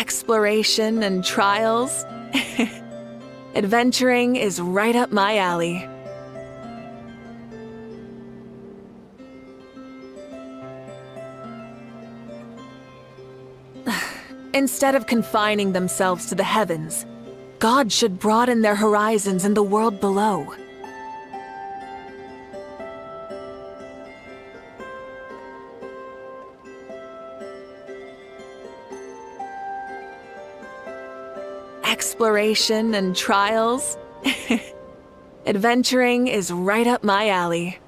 Exploration and trials? Adventuring is right up my alley. Instead of confining themselves to the heavens, God should broaden their horizons in the world below. Exploration and trials? Adventuring is right up my alley.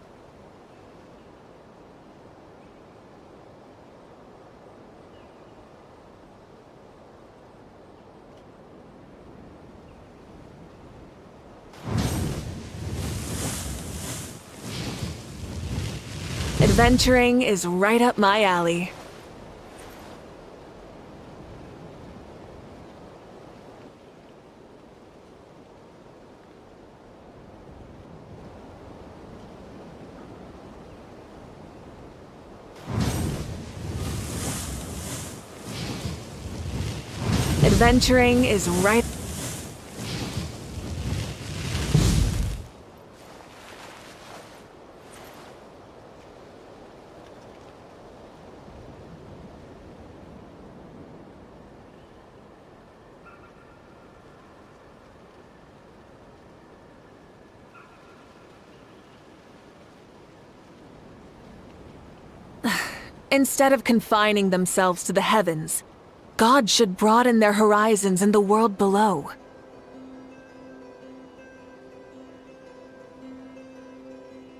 Adventuring is right up my alley. Adventuring is right. Instead of confining themselves to the heavens, God should broaden their horizons in the world below.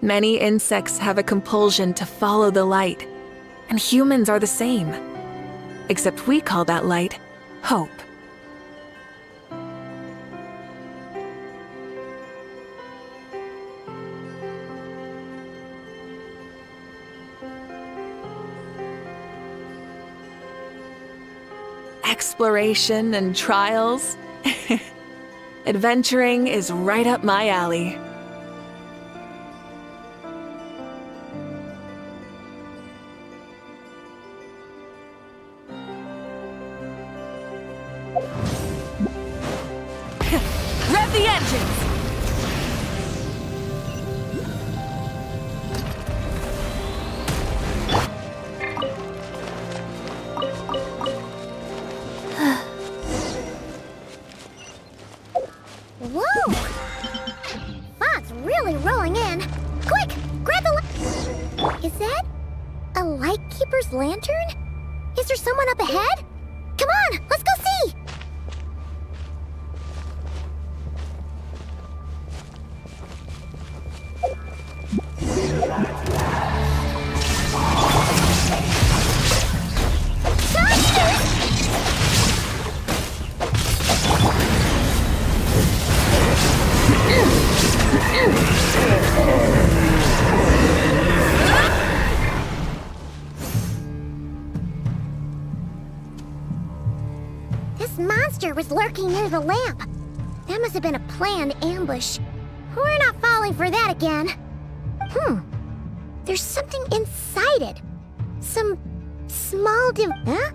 Many insects have a compulsion to follow the light, and humans are the same. Except we call that light hope. Exploration and trials? Adventuring is right up my alley. Rev the engines! Whoa! Fog's really rolling in. Quick, grab the Is that a lightkeeper's lantern? Is there someone up ahead? Come on, let's go see! This monster was lurking near the lamp. That must have been a planned ambush. We're not falling for that again. There's something inside it. Some small huh?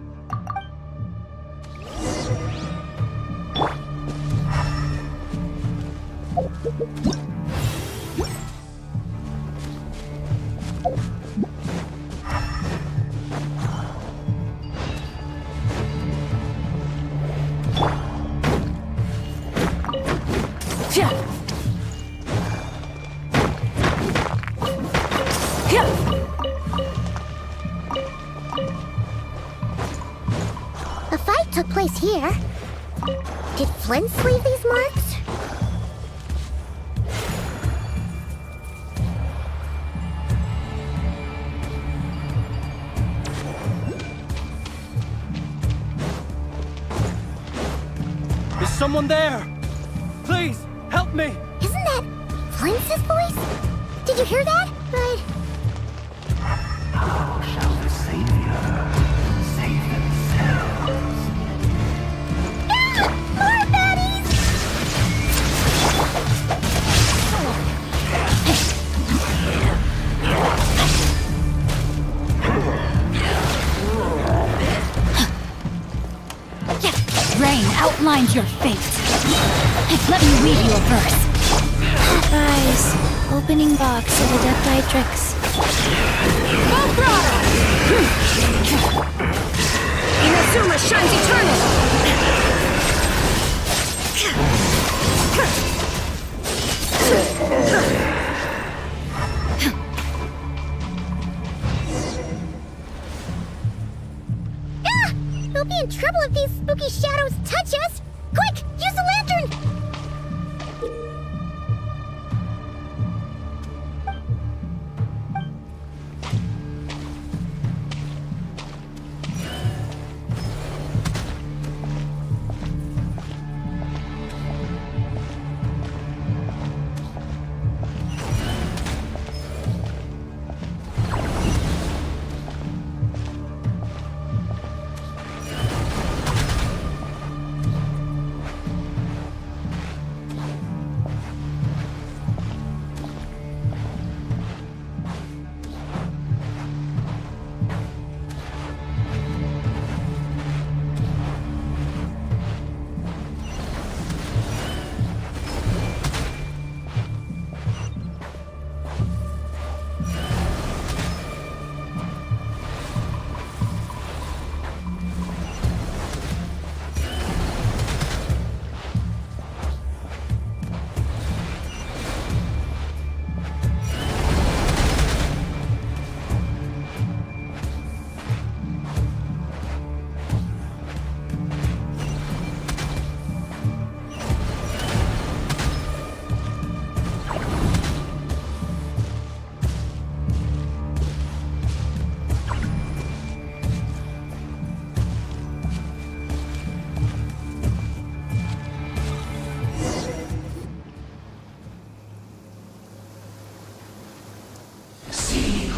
A fight took place here. Did Flint leave these marks? Is someone there? Please, help me! Isn't that Flint's voice? Did you hear that? How shall the Savior save themselves? More baddies! Yeah. read you a verse. Surprise! Opening box of Adepti Full throttle! Inazuma shines eternal! Ah! We'll be in trouble if these spooky shadows touch us! Quick! Use the lantern!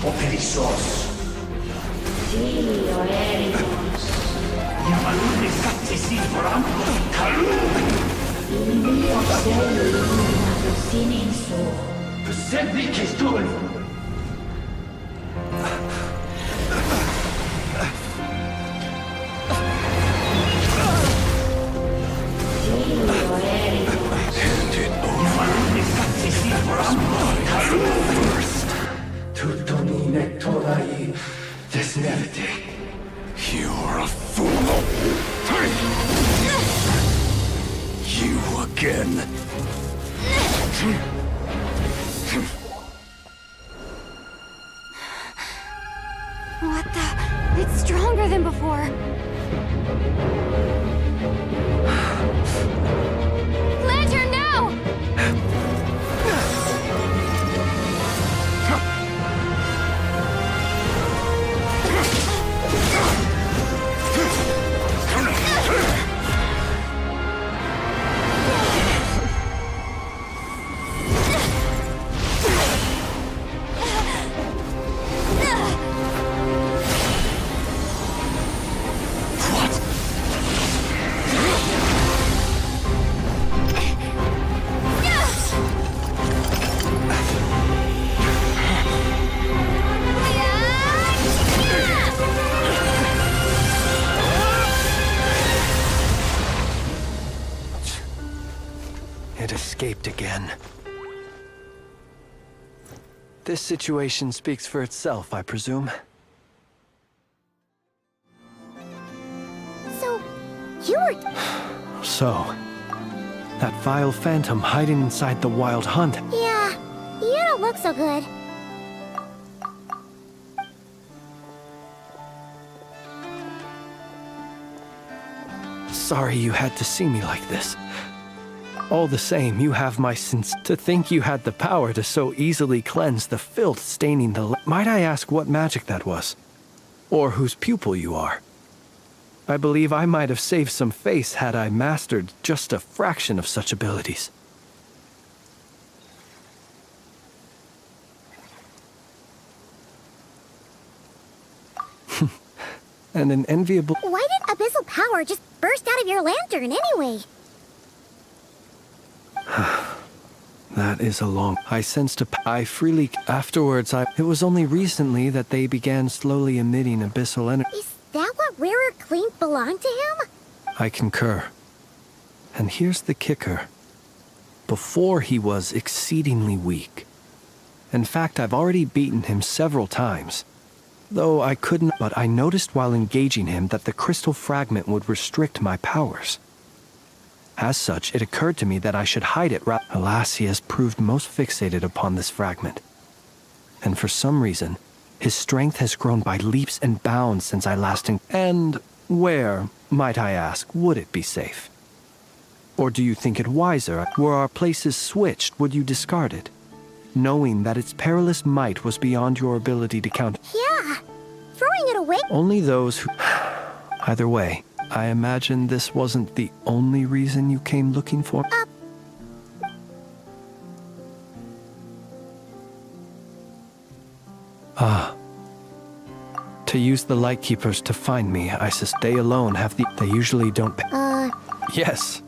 Operissos. Yamalune satsisi forampo kalu. Persebi Kidung. Yamalune satsisi forampo kalu. Tutto ne torai desmerte. You're a fool. You again. What the? It's stronger than before. Lantern now! It escaped again. This situation speaks for itself, I presume. So, you were... So, that vile phantom hiding inside the wild hunt. Yeah, you don't look so good. Sorry you had to see me like this. All the same, you have my sins. To think you had the power to so easily cleanse the filth staining the Might I ask what magic that was? Or whose pupil you are? I believe I might have saved some face had I mastered just a fraction of such abilities. And an enviable... Why did abyssal power just burst out of your lantern anyway? That is a long... I sensed I freely... Afterwards, It was only recently that they began slowly emitting abyssal energy. Is that what Rarer claimed belonged to him? I concur. And here's the kicker. before he was exceedingly weak. In fact, I've already beaten him several times. Though I couldn't, but I noticed while engaging him that the crystal fragment would restrict my powers. As such, it occurred to me that I should hide it. Alas, he has proved most fixated upon this fragment. And for some reason, his strength has grown by leaps and bounds since I last And where, might I ask, would it be safe? Or do you think it wiser, were our places switched, would you discard it? Knowing that its perilous might was beyond your ability to count. Yeah, throwing it away. Only those who... Either way, I imagine this wasn't the only reason you came looking for... To use the Lightkeepers to find me, I suspect they alone have the... They usually don't... Yes.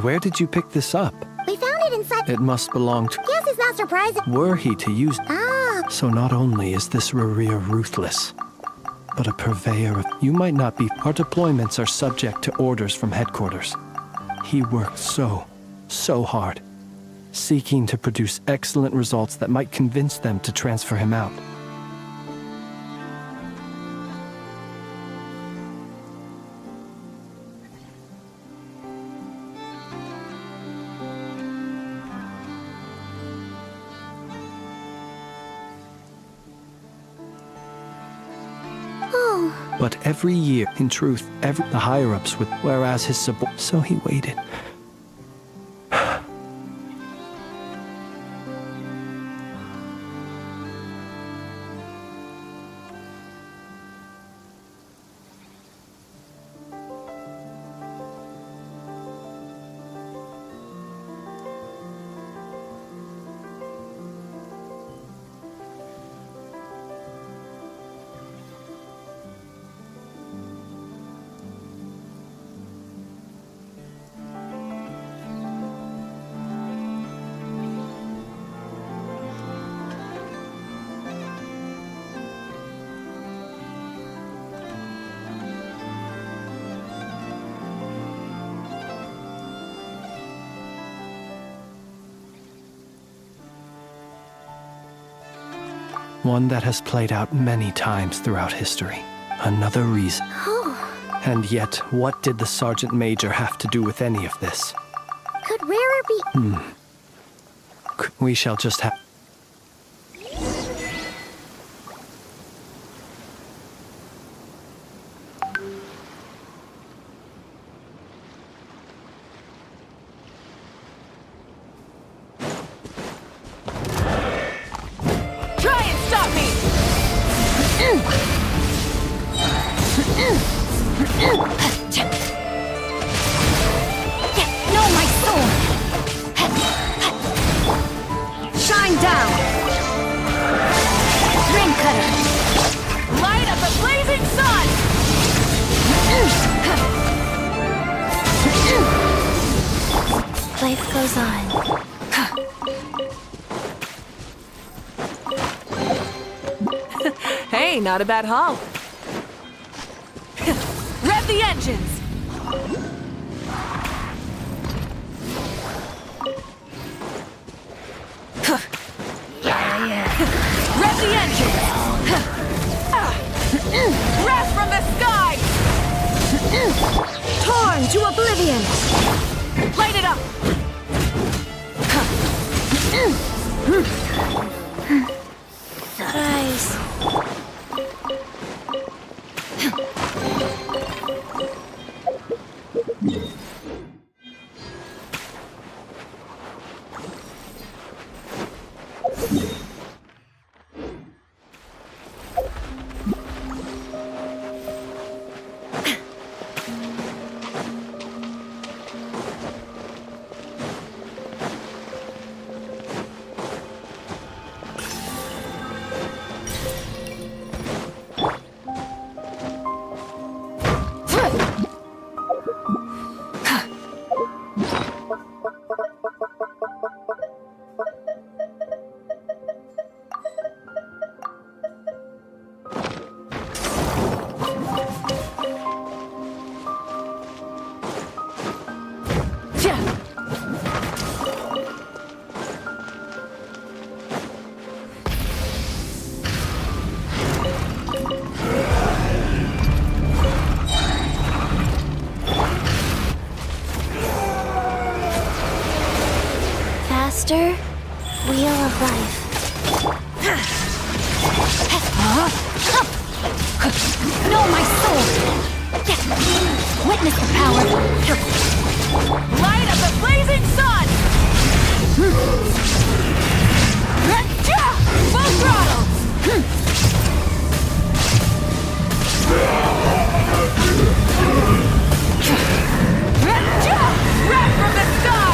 Where did you pick this up? We found it inside... It must belong to... Yes, it's not surprising. Were he to use... Ah, So not only is this Raria ruthless, but a purveyor of... You might not be... Our deployments are subject to orders from headquarters. He worked so hard, seeking to produce excellent results that might convince them to transfer him out. But every year, in truth, the higher-ups would, whereas his so he waited. One that has played out many times throughout history. Another reason. And yet, what did the Sergeant Major have to do with any of this? could Rarer be... We shall just have... Life goes on. Hey, not a bad haul. Rev the engines! Rev the engines! Wrath from the sky! Torn to oblivion! Light it up! Eyes. Wheel of life. Know my soul! Witness the power! Light of the blazing sun! Full throttle! Wrath from the sky!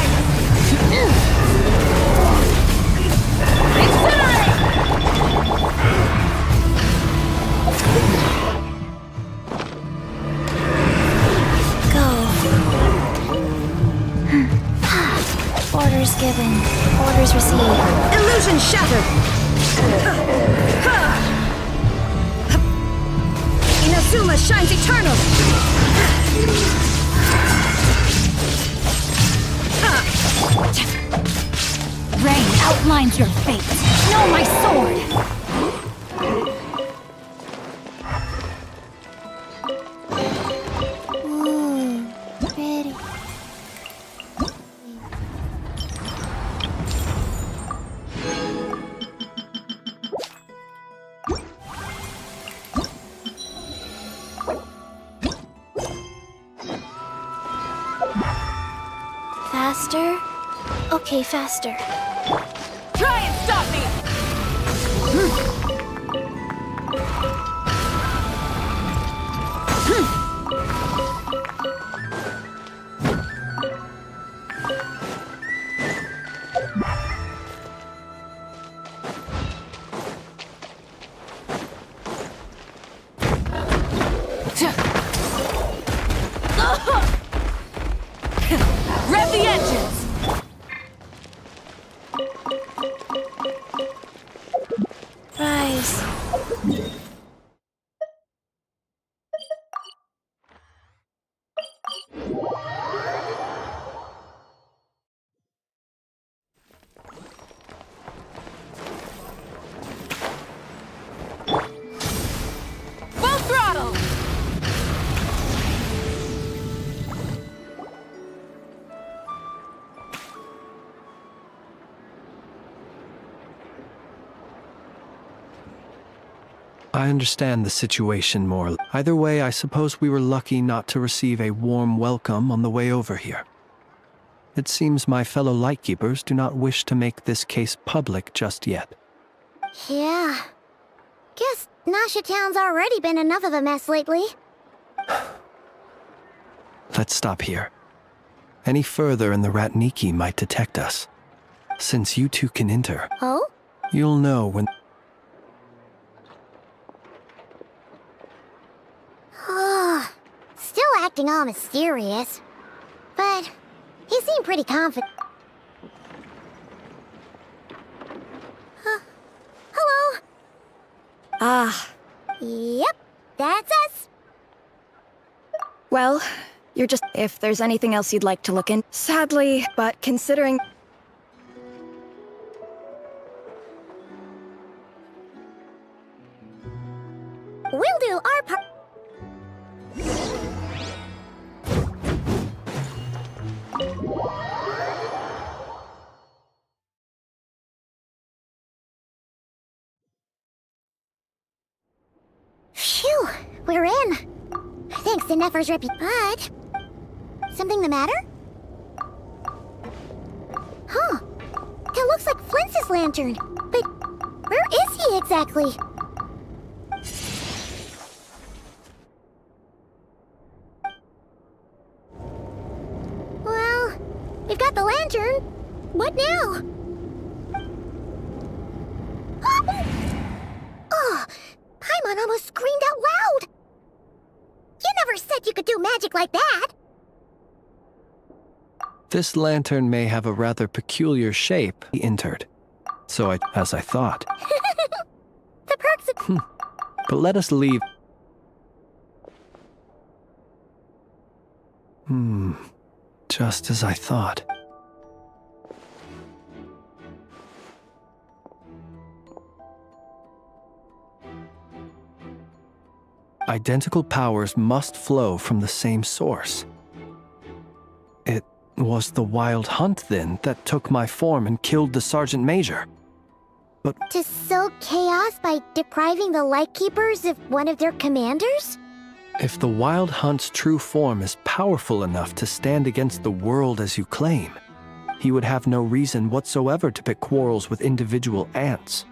Incinerate! Go. Orders given. Orders received. Illusion shattered! Inazuma shines eternal! Rain outlines your fate. Know my sword! Ooh, pretty. Faster? Okay, faster. Try and stop me! Rev the engines! Rise. Full throttle! I understand the situation more. Either way, I suppose we were lucky not to receive a warm welcome on the way over here. It seems my fellow Lightkeepers do not wish to make this case public just yet. Yeah. Guess Nasha Town's already been enough of a mess lately. Let's stop here. Any further and the Ratniki might detect us. Since you two can enter, Oh? you'll know when... Still acting all mysterious. But he seemed pretty confident. Hello? Ah, Yep, that's us. well, you're just... If there's anything else you'd like to look in... Sadly, but considering... We'll do our part. Phew, we're in. Thanks to Nefer's But... something the matter? Huh. That looks like Flince's lantern. But where is he exactly? Well, we've got the lantern. What now? Oh, Paimon almost screamed out loud. You never said you could do magic like that. This lantern may have a rather peculiar shape, he entered. So as I thought. The perks of... But let us leave. Just as I thought. Identical powers must flow from the same source. It Was the wild hunt, then, that took my form and killed the Sergeant Major? To sow chaos by depriving the Lightkeepers of one of their commanders? If the wild hunt's true form is powerful enough to stand against the world as you claim, he would have no reason whatsoever to pick quarrels with individual ants.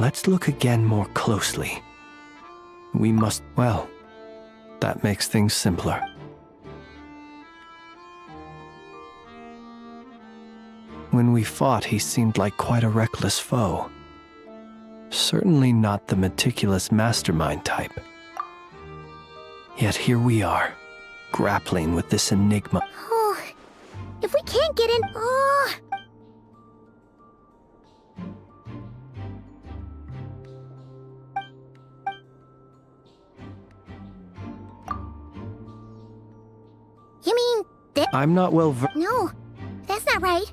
Let's look again more closely. We must, well, that makes things simpler. When we fought, he seemed like quite a reckless foe. Certainly not the meticulous mastermind type. Yet here we are, grappling with this enigma. Oh, if we can't get in... Oh... You mean that... I'm not well No, that's not right.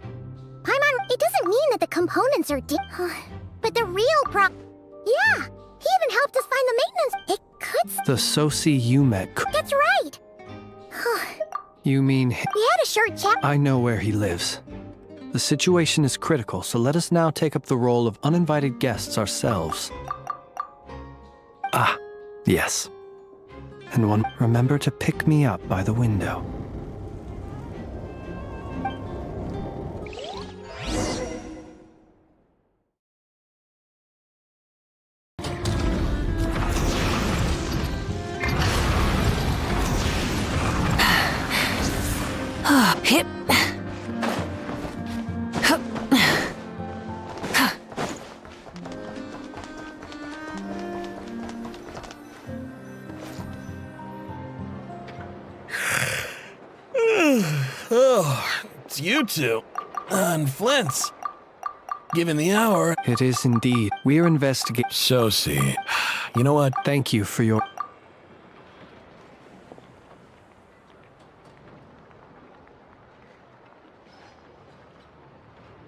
Paimon, it doesn't mean that the components are but the real Yeah, he even helped us find the maintenance... It could... The Soci you met That's right! You mean... We had a short chat... I know where he lives. The situation is critical, so let us now take up the role of uninvited guests ourselves. Ah, yes. And remember to pick me up by the window. Hip. Oh, it's you two. And Flint's. Given the hour... It is indeed. We're investigating... Soci. You know what? Thank you for your...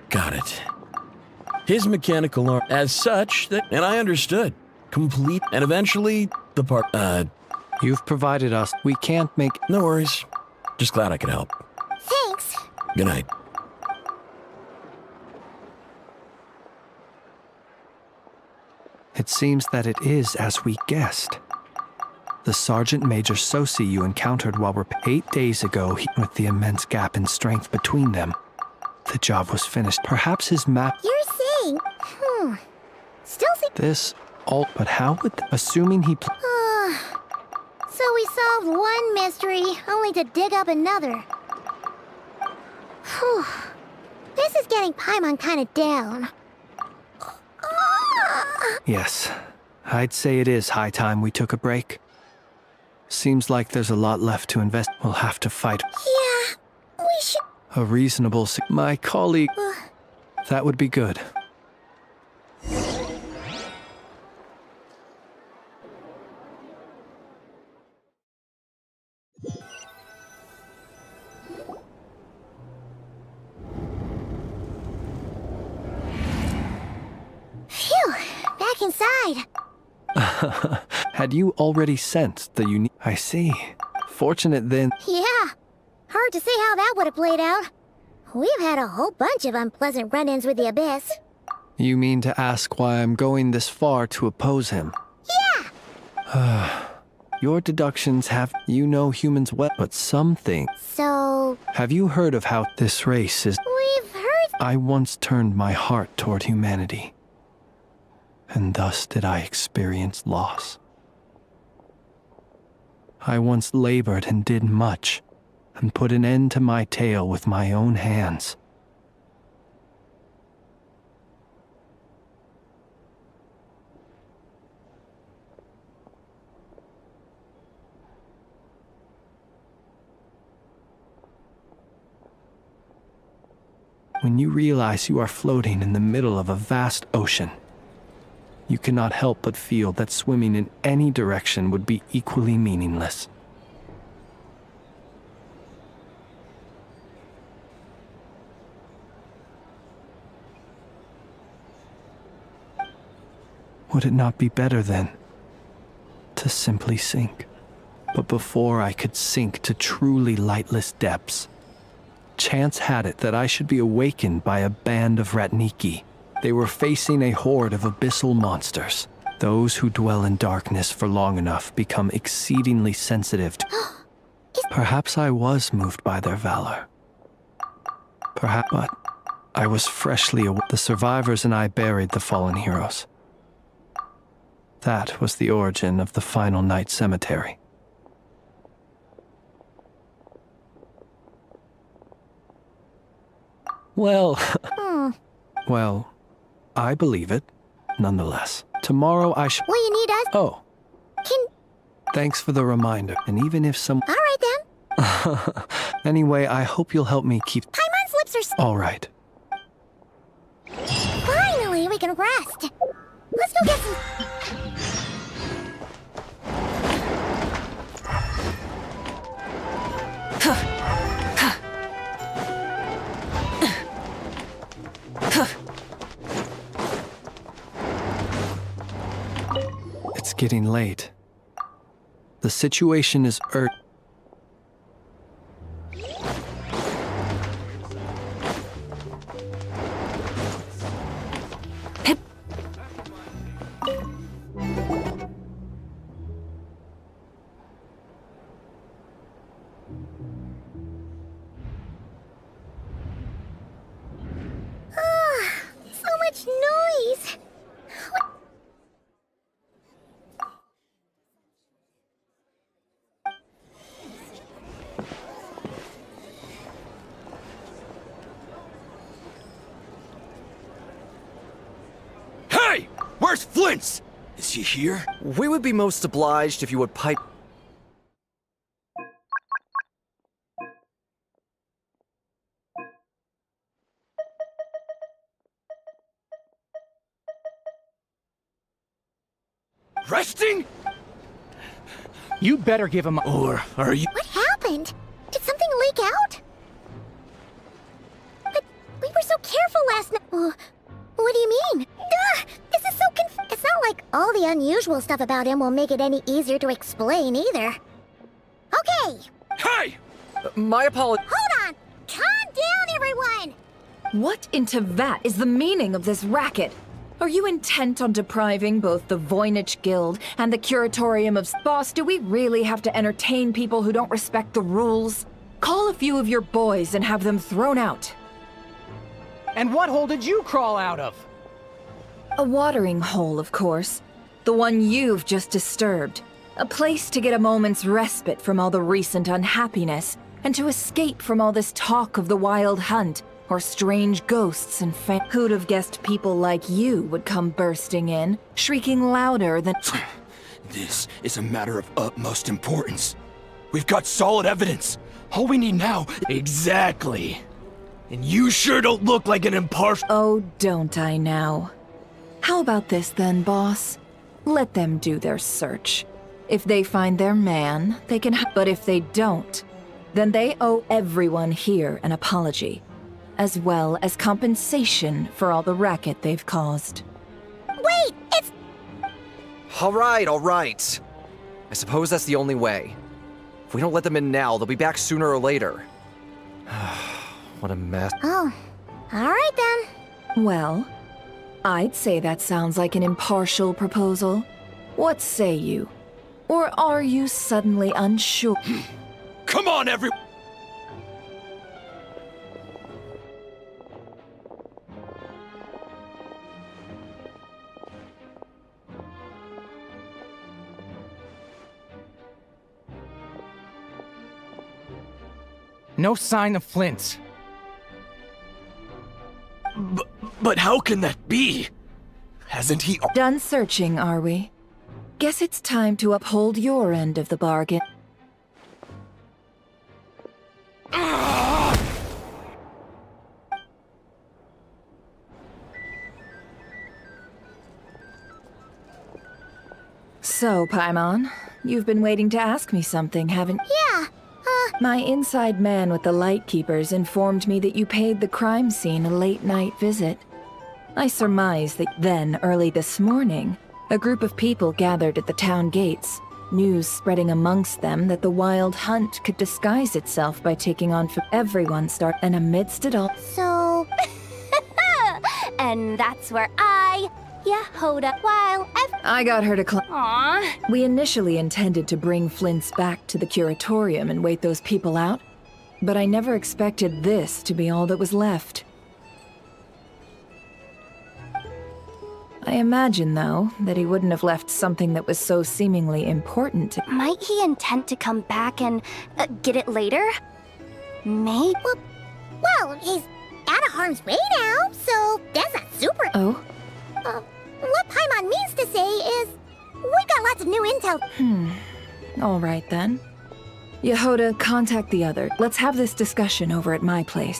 Got it. His mechanical arm, as such, and I understood. Complete, and eventually, the part, You've provided us. We can't make... No worries. Just glad I could help. Thanks. Good night. It seems that it is as we guessed. The Sergeant Major Soci you encountered while 8 days ago, with the immense gap in strength between them. The job was finished. Perhaps his map... You're saying... Still see... This... all... But how would... Assuming he... So we solved one mystery, only to dig up another. Whew. This is getting Paimon kind of down. Yes. I'd say it is high time we took a break. Seems like there's a lot left to invest. We'll have to fight. Yeah, we should... A reasonable... My colleague... That would be good. Phew, back inside. Had you already sensed that you need... I see. Fortunate then... Yeah, hard to say how that would have played out. We've had a whole bunch of unpleasant run-ins with the Abyss. You mean to ask why I'm going this far to oppose him? Yeah! Your deductions have... You know humans well, but some things... So... Have you heard of how this race is... We've heard... I once turned my heart toward humanity. And thus did I experience loss. I once labored and did much, and put an end to my tale with my own hands. When you realize you are floating in the middle of a vast ocean, you cannot help but feel that swimming in any direction would be equally meaningless. Would it not be better, then, to simply sink? But before I could sink to truly lightless depths, chance had it that I should be awakened by a band of Ratniki. They were facing a horde of abyssal monsters. Those who dwell in darkness for long enough become exceedingly sensitive to... Perhaps I was moved by their valor. Perhaps, but I was freshly awake. The survivors and I buried the fallen heroes. That was the origin of the final night cemetery. Well, well, I believe it, nonetheless. Tomorrow I shall... Will you need us? Oh, Can... thanks for the reminder. And even if some... All right, then. Anyway, I hope you'll help me keep... Paimon's lips are... All right. Finally, we can rest. Let's go get some... It's getting late. The situation is urgent. So much noise. Hey! Where's Flint's? Is he here? We would be most obliged if you would pipe. Resting? You'd better give him. Or are you... What happened? Did something leak out? But we were so careful last night. What do you mean? This is so It's not like all the unusual stuff about him will make it any easier to explain either. Okay, Hey! My apologies. hold on. Calm down, everyone. What in Tevat is the meaning of this racket? Are you intent on depriving both the Voynich Guild and the Curatorium of... Boss, do we really have to entertain people who don't respect the rules? Call a few of your boys and have them thrown out. And what hole did you crawl out of? A watering hole, of course. The one you've just disturbed. A place to get a moment's respite from all the recent unhappiness, and to escape from all this talk of the wild hunt, or strange ghosts and Who'd have guessed people like you would come bursting in, shrieking louder than... This is a matter of utmost importance. We've got solid evidence. All we need now... Exactly. And you sure don't look like an impartial... Oh, don't I now? How about this then, boss? Let them do their search. If they find their man, they can... But if they don't, then they owe everyone here an apology, as well as compensation for all the racket they've caused. Wait, it's... All right, all right. I suppose that's the only way. If we don't let them in now, they'll be back sooner or later. What a mess. Oh, all right then. Well, I'd say that sounds like an impartial proposal. What say you? Or are you suddenly unsure? Come on, everyone! No sign of Flint. But how can that be? Hasn't he... Done searching, are we? Guess it's time to uphold your end of the bargain. So, Paimon, you've been waiting to ask me something, haven't you? Yeah, My inside man with the Lightkeepers informed me that you paid the crime scene a late-night visit. I surmise that then, early this morning, a group of people gathered at the town gates, News spreading amongst them that the wild hunt could disguise itself by taking on everyone start, and amidst it all, So... and that's where Yehoda, I got her to Aww. We initially intended to bring Flint's back to the curatorium and wait those people out, but I never expected this to be all that was left. I imagine, though, that he wouldn't have left something that was so seemingly important to— Might he intend to come back and get it later? Maybe? Well, he's out of harm's way now, so that's not super... Oh? What Paimon means to say is, we got lots of new intel. All right, then. Yehoda, contact the other. Let's have this discussion over at my place.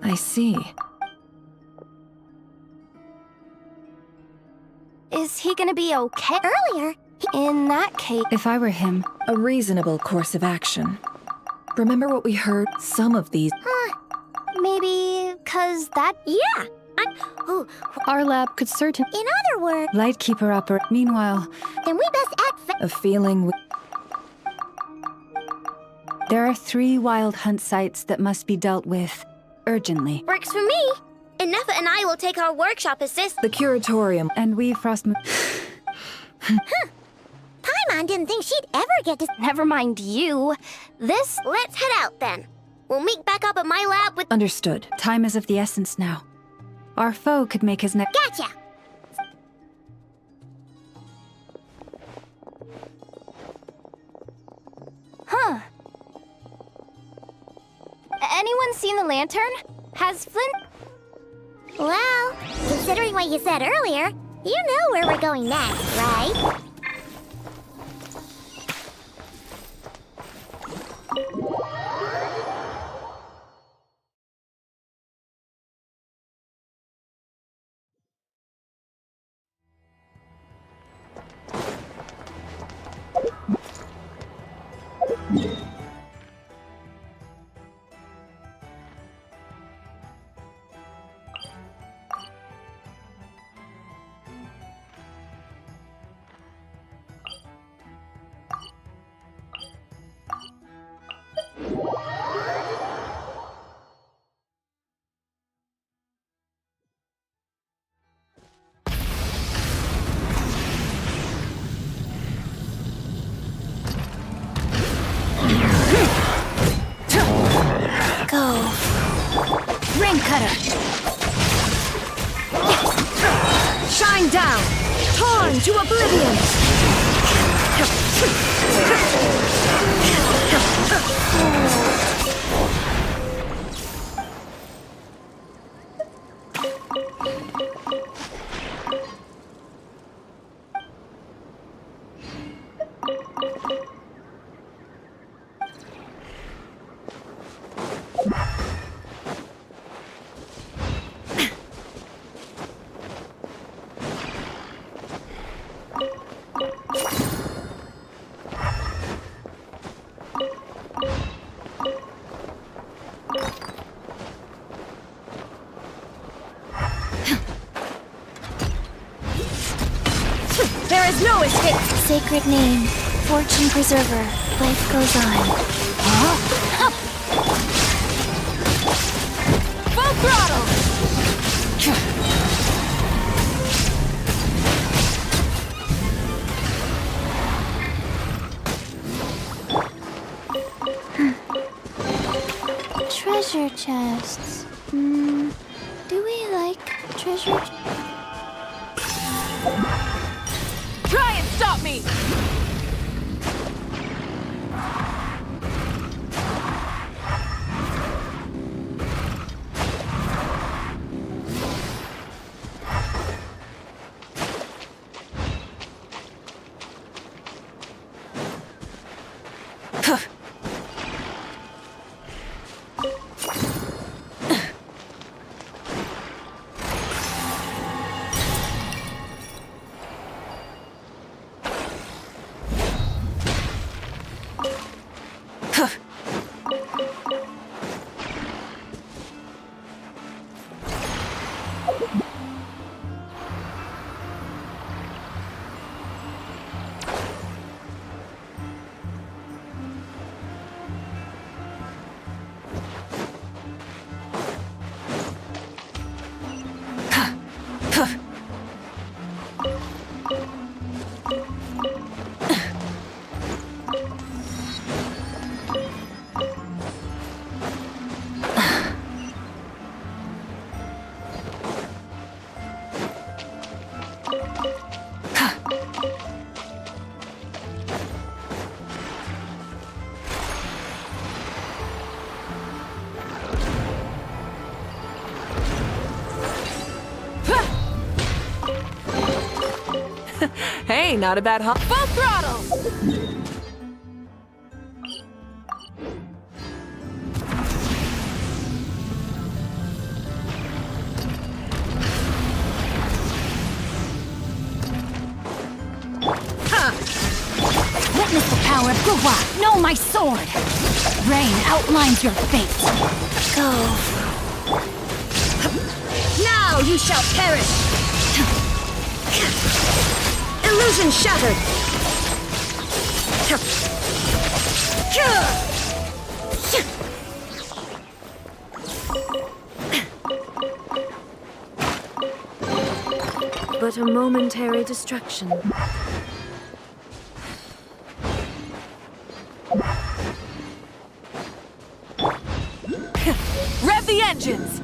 I see. Is he gonna be okay? Earlier, in that case... If I were him, a reasonable course of action. Remember what we heard? Some of these— Maybe... 'cause that... Yeah! Our lab could certainly— In other words, Lightkeeper upper. Meanwhile, then we best act a feeling there are 3 wild hunt sites that must be dealt with urgently. Works for me. Enough and I will take our workshop assist. the curatorium. And we, Frostmoon— Paimon didn't think she'd ever get to... Never mind you. Let's head out then. We'll meet back up at my lab with... Understood. Time is of the essence now. Our foe could make his next— Gotcha! Huh. Anyone seen the lantern? Has Flint... Well, considering what you said earlier, you know where we're going next, right? Go. Ring cutter. Shine down! Torn to oblivion! There is no escape! Sacred name, fortune preserver, life goes on. Full throttle! Treasure chests. Do we like treasure? stop me! Hey, not a bad hop. Full throttle! Witness the power of Guwa! Know my sword! Rain outlines your fate! Go! Now you shall perish! Illusion shattered! But a momentary distraction. Rev the engines!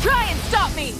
Try and stop me!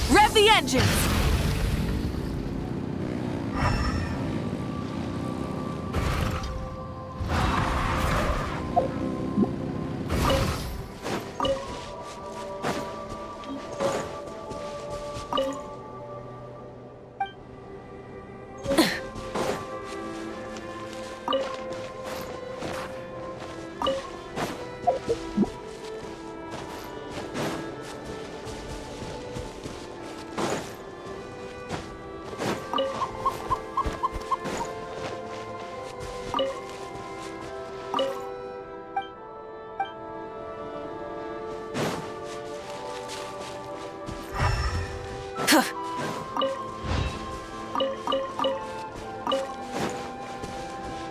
Rev the engines!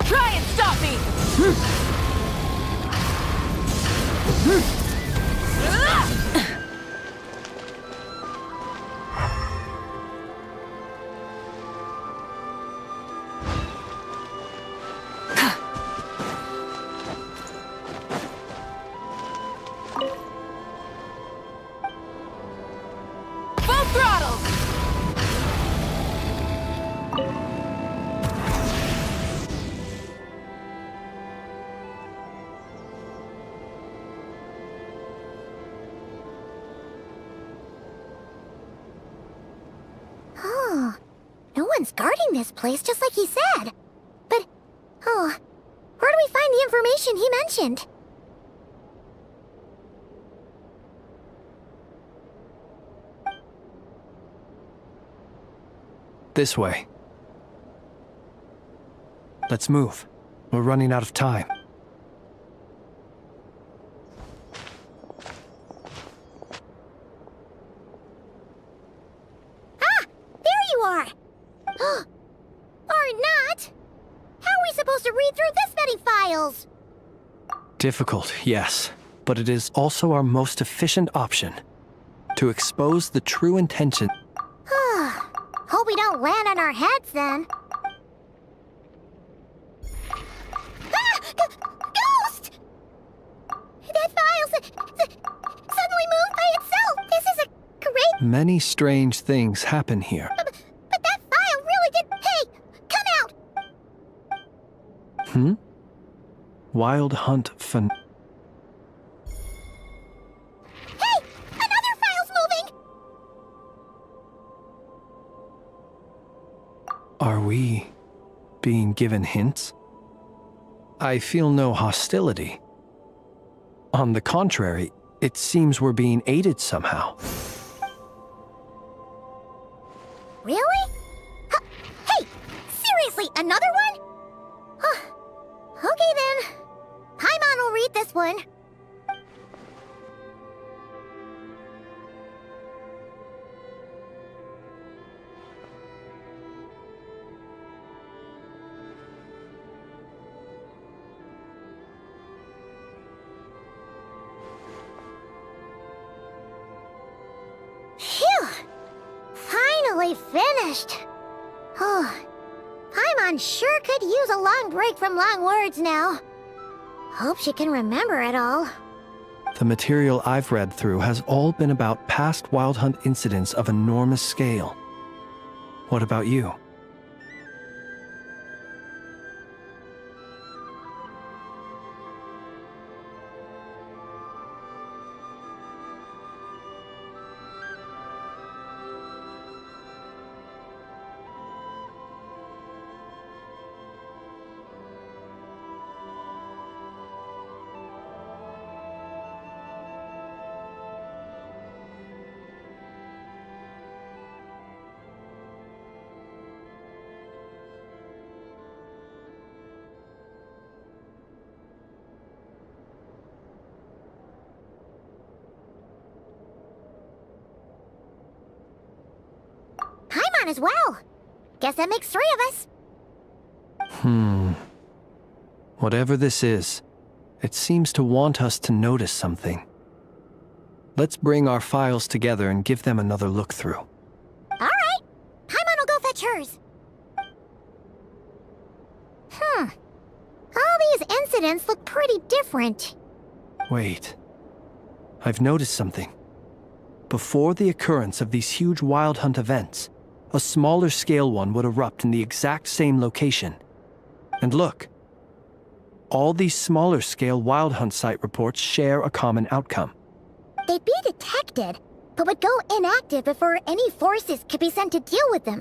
Try and stop me! Someone's guarding this place just like he said. But, oh, where do we find the information he mentioned? This way. Let's move. We're running out of time. Ah! There you are! Or not! How are we supposed to read through this many files? Difficult, yes, but it is also our most efficient option. To expose the true intention. Hope we don't land on our heads then. Ah! Ghost! That file suddenly moved by itself. This is a great... Many strange things happen here. But that file really did... Hey! Come out! Hmm? Wild Hunt Fan... Hey! Another file's moving! Are we being given hints? I feel no hostility. On the contrary, it seems we're being aided somehow. Really? Hey! Seriously, another one? Okay then. Paimon will read this one. Phew! Finally finished. Oh, Paimon sure could use a long break from long words now. Hope she can remember it all. The material I've read through has all been about past Wild Hunt incidents of enormous scale. What about you? Paimon as well. Guess that makes 3 of us. Whatever this is, it seems to want us to notice something. Let's bring our files together and give them another look through. Alright. Paimon will go fetch hers. All these incidents look pretty different. Wait. I've noticed something. Before the occurrence of these huge Wild Hunt events, a smaller scale one would erupt in the exact same location. And look. All these smaller scale Wild Hunt site reports share a common outcome. They'd be detected, but would go inactive before any forces could be sent to deal with them.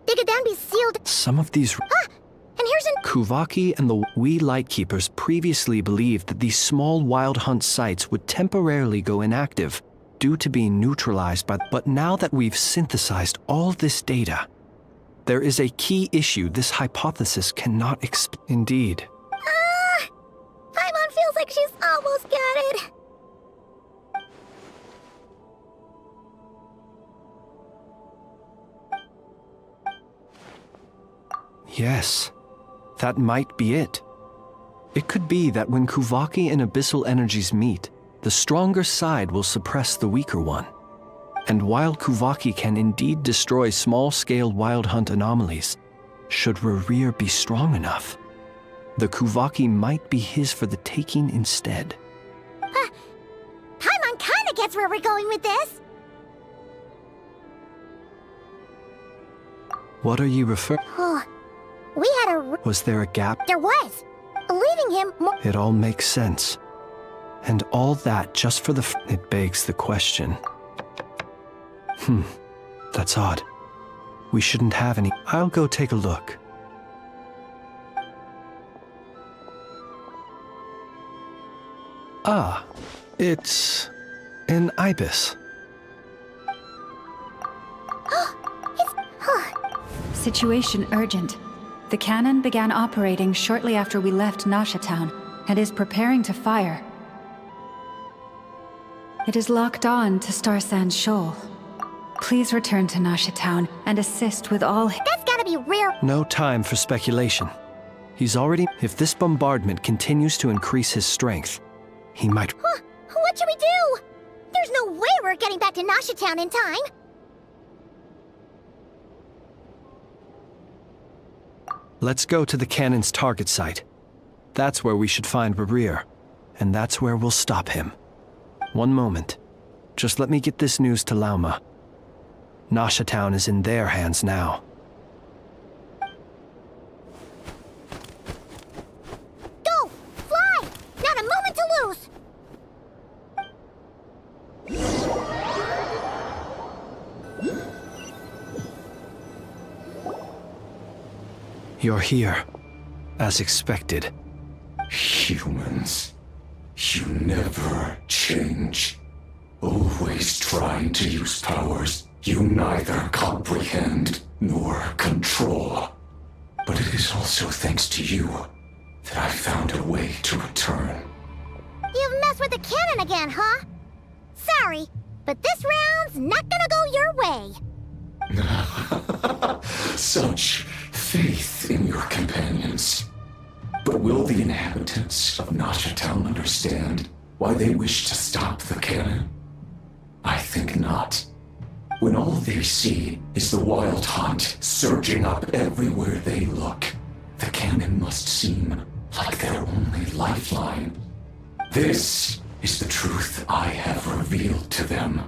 They could then be sealed. Some of these... And here's an... Kuvaki and the We Lightkeepers previously believed that these small Wild Hunt sites would temporarily go inactive due to being neutralized by... But now that we've synthesized all this data, there is a key issue this hypothesis cannot Indeed. Paimon feels like she's almost got it. Yes, that might be it. It could be that when Kuvaki and Abyssal energies meet, the stronger side will suppress the weaker one. And while Kuvaki can indeed destroy small-scale Wild Hunt anomalies, should Rerir be strong enough, the Kuvaki might be his for the taking instead. Paimon kinda gets where we're going with this. What are you referring? We had a... Was there a gap? There was. Leaving him more... It all makes sense. And all that just for the... It begs the question. That's odd. We shouldn't have any. I'll go take a look. Ah, it's an ibis. Situation urgent. The cannon began operating shortly after we left Nasha Town and is preparing to fire. It is locked on to Star Sand Shoal. Please return to Nasha Town and assist with all. That's gotta be rare. No time for speculation. He's already. If this bombardment continues to increase his strength, he might. Huh, what should we do? There's no way we're getting back to Nasha Town in time. Let's go to the cannon's target site. That's where we should find Barir, and that's where we'll stop him. One moment. Just let me get this news to Lauma. Nasha Town is in their hands now. Go! Fly! Not a moment to lose! You're here, as expected. Humans, you never change. Always trying to use powers you neither comprehend nor control. But it is also thanks to you that I found a way to return. You've messed with the cannon again, huh? Sorry, but this round's not gonna go your way. Such faith in your companions. But will the inhabitants of Nasha Town understand why they wish to stop the cannon? I think not. When all they see is the wild hunt surging up everywhere they look, the cannon must seem like their only lifeline. This is the truth I have revealed to them.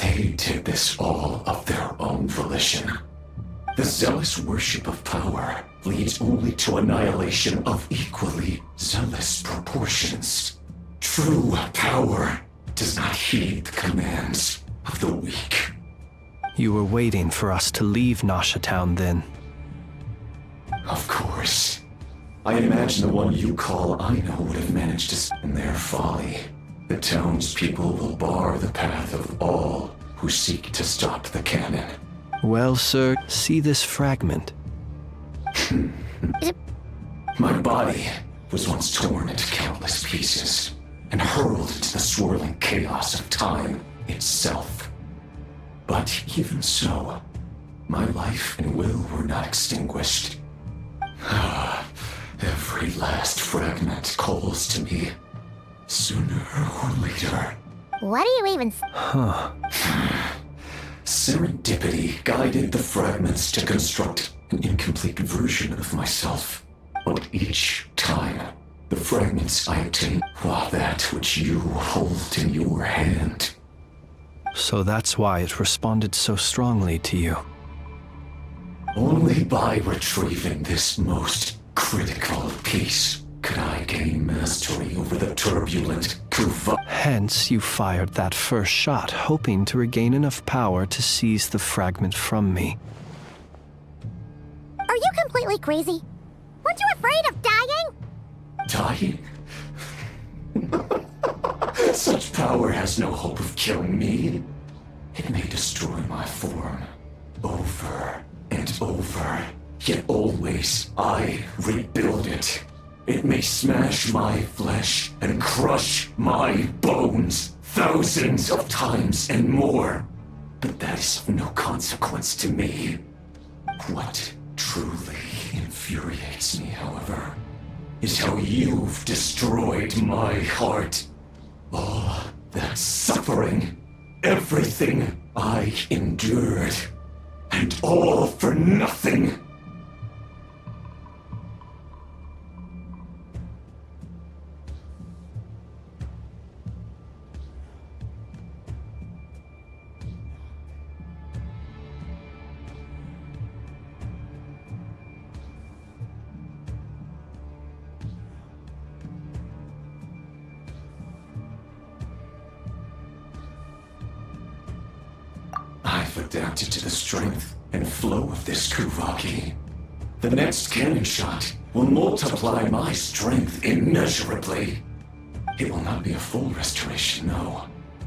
They did this all of their own volition. The zealous worship of power leads only to annihilation of equally zealous proportions. True power does not heed the commands of the weak. You were waiting for us to leave Nasha Town then. Of course. I imagine the one you call Aino would have managed to in their folly. The townspeople will bar the path of all who seek to stop the cannon. Well, sir, see this fragment? My body was once torn into countless pieces and hurled into the swirling chaos of time itself. But even so, my life and will were not extinguished. Every last fragment calls to me, sooner or later. What do you even... Huh. Serendipity guided the fragments to construct an incomplete version of myself. But each time, the fragments I obtained were that which you hold in your hand. So that's why it responded so strongly to you. Only by retrieving this most critical piece could I gain mastery over the turbulent Hence, you fired that first shot, hoping to regain enough power to seize the fragment from me. Are you completely crazy? Weren't you afraid of dying? Dying? Such power has no hope of killing me. It may destroy my form over and over, yet always I rebuild it. It may smash my flesh and crush my bones thousands of times and more. But that is of no consequence to me. What truly infuriates me, however, is how you've destroyed my heart. All that suffering, everything I endured, and all for nothing. adapted to the strength and flow of this Kuvaki. The next cannon shot will multiply my strength immeasurably. It will not be a full restoration, no.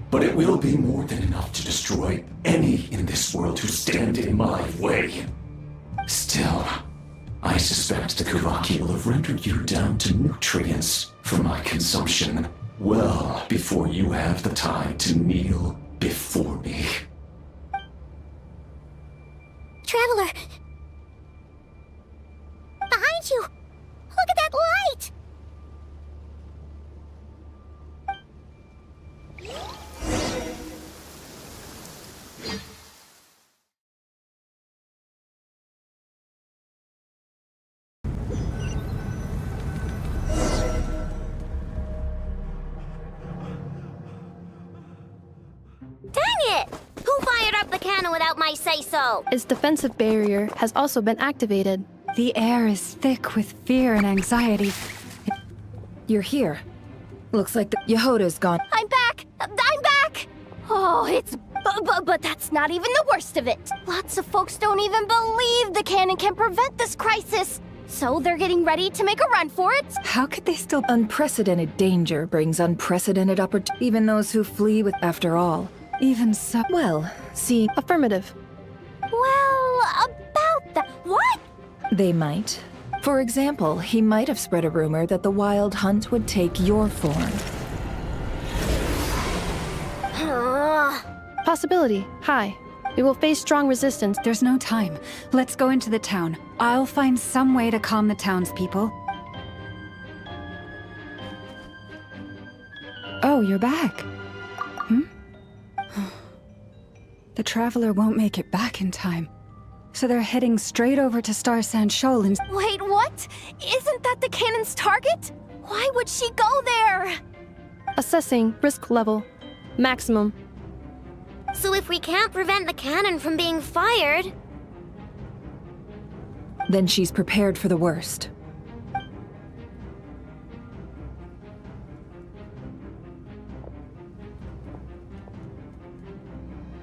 But it will be more than enough to destroy any in this world who stand in my way. Still, I suspect the Kuvaki will have rendered you down to nutrients for my consumption well before you have the time to kneel before me. Traveler! Behind you! Look at that light! Dang it! Who fired up the cannon without my say-so? Its defensive barrier has also been activated. The air is thick with fear and anxiety. You're here. Looks like the Yehoda's gone. I'm back! I'm back! Oh, it's... But that's not even the worst of it. Lots of folks don't even believe the cannon can prevent this crisis. So they're getting ready to make a run for it. How could they still... Unprecedented danger brings unprecedented opportunity. Even those who flee with... After all. Even so... Well, see... Affirmative. Well, about that... What? They might. For example, he might have spread a rumor that the Wild Hunt would take your form. Possibility. High. We will face strong resistance. There's no time. Let's go into the town. I'll find some way to calm the townspeople. Oh, you're back. The Traveler won't make it back in time. So they're heading straight over to Star Sand Shoal and... Wait, what? Isn't that the cannon's target? Why would she go there? Assessing risk level. Maximum. So if we can't prevent the cannon from being fired... Then she's prepared for the worst.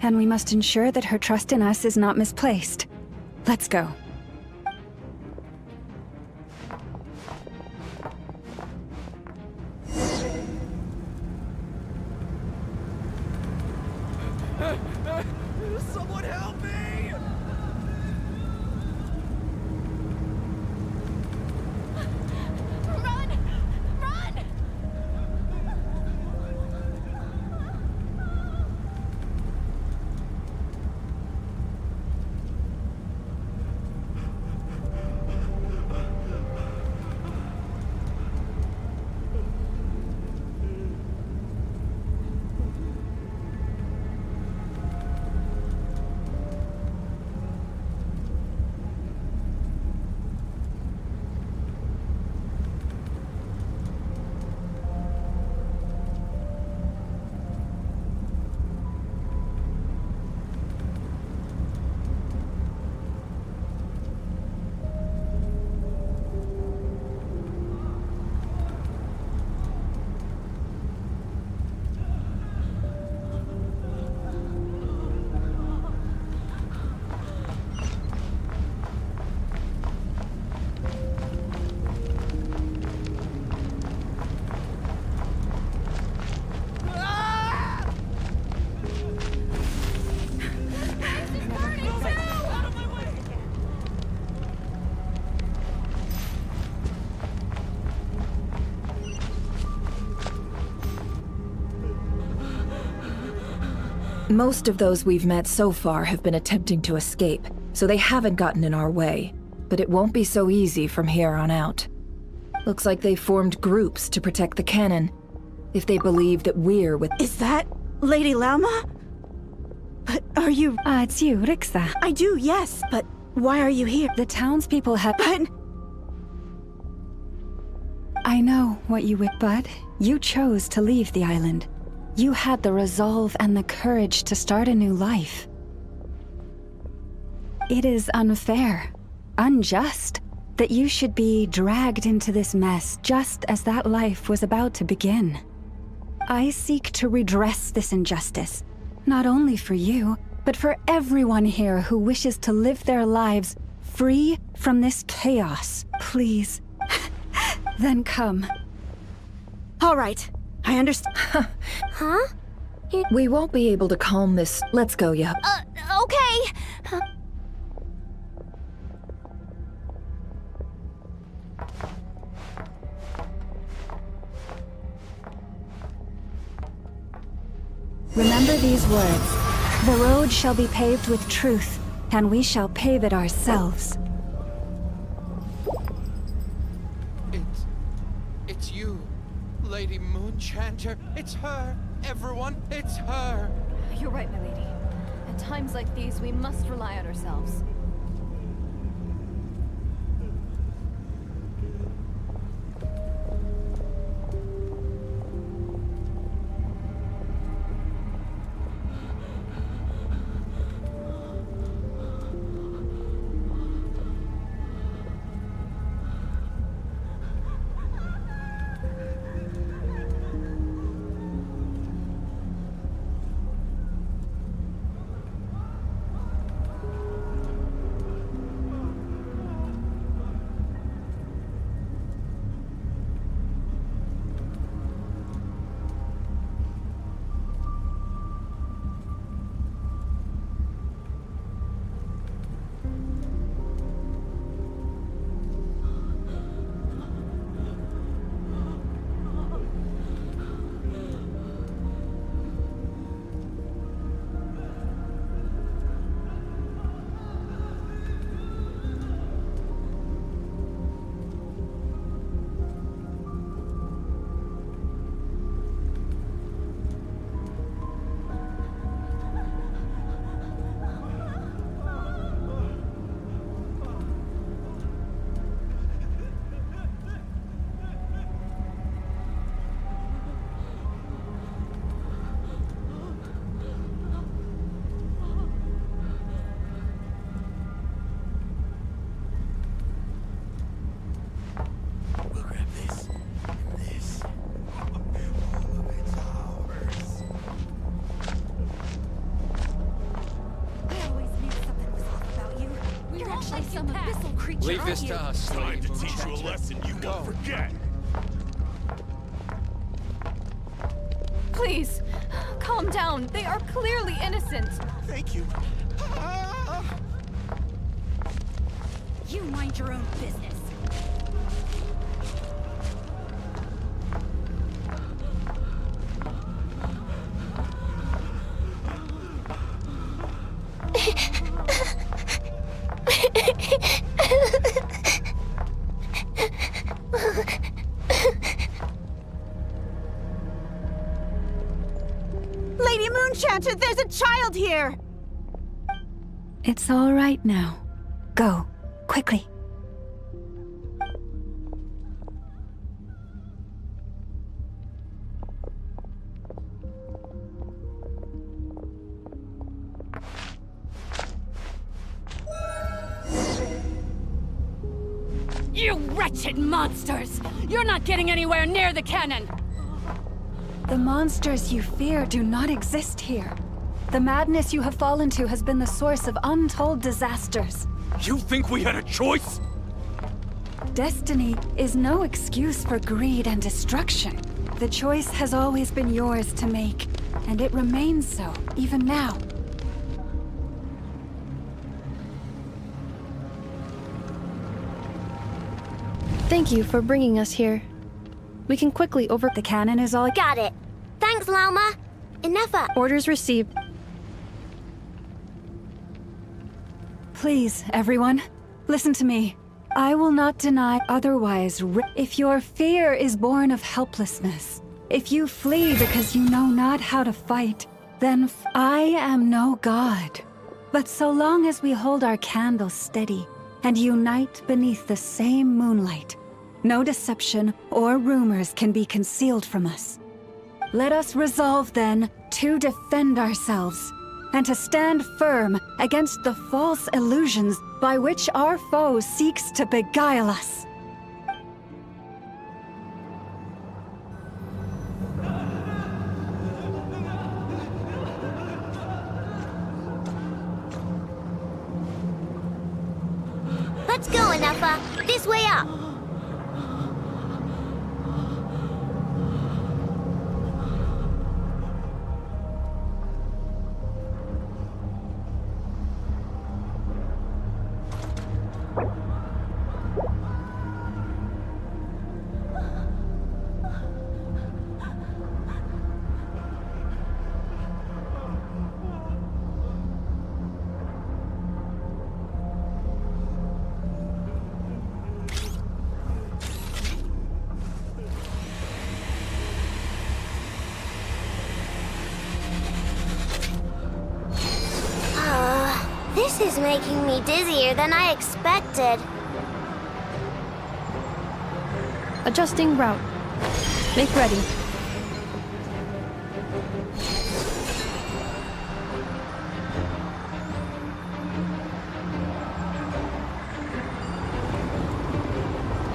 And we must ensure that her trust in us is not misplaced. Let's go. Someone help me! Run! Run! Most of those we've met so far have been attempting to escape, so they haven't gotten in our way. But it won't be so easy from here on out. Looks like they formed groups to protect the cannon. If they believe that we're with— Is that Lady Lama? But are you— It's you, Rixa. I do, yes, but why are you here? The townspeople have— But— I know what you would, but you chose to leave the island. You had the resolve and the courage to start a new life. It is unfair, unjust, that you should be dragged into this mess just as that life was about to begin. I seek to redress this injustice, not only for you, but for everyone here who wishes to live their lives free from this chaos. Please, then come. All right, I understand. Huh? We won't be able to calm this. Let's go, Yup. Okay. Remember these words. The road shall be paved with truth, and we shall pave it ourselves. It's you, Lady Moonchanter. It's her. Everyone, it's her. You're right, my lady. At times like these, we must rely on ourselves. Leave this to us. Time to teach you a lesson you won't forget. Please, calm down. They are clearly innocent. Thank you. You mind your own business. Lady Moonchanter, there's a child here! It's all right now. Go, quickly. You wretched monsters! You're not getting anywhere near the cannon! The monsters you fear do not exist here. The madness you have fallen to has been the source of untold disasters. You think we had a choice? Destiny is no excuse for greed and destruction. The choice has always been yours to make, and it remains so, even now. Thank you for bringing us here. We can quickly over... The cannon is all... Got it. Thanks, Lauma. Enough up. Orders received. Please, everyone, listen to me. I will not deny otherwise. If your fear is born of helplessness, if you flee because you know not how to fight, then I am no god. But so long as we hold our candles steady and unite beneath the same moonlight, no deception or rumors can be concealed from us. Let us resolve then to defend ourselves and to stand firm against the false illusions by which our foe seeks to beguile us. Let's go, Enougha. This way up. This is making me dizzier than I expected. Adjusting route. Make ready.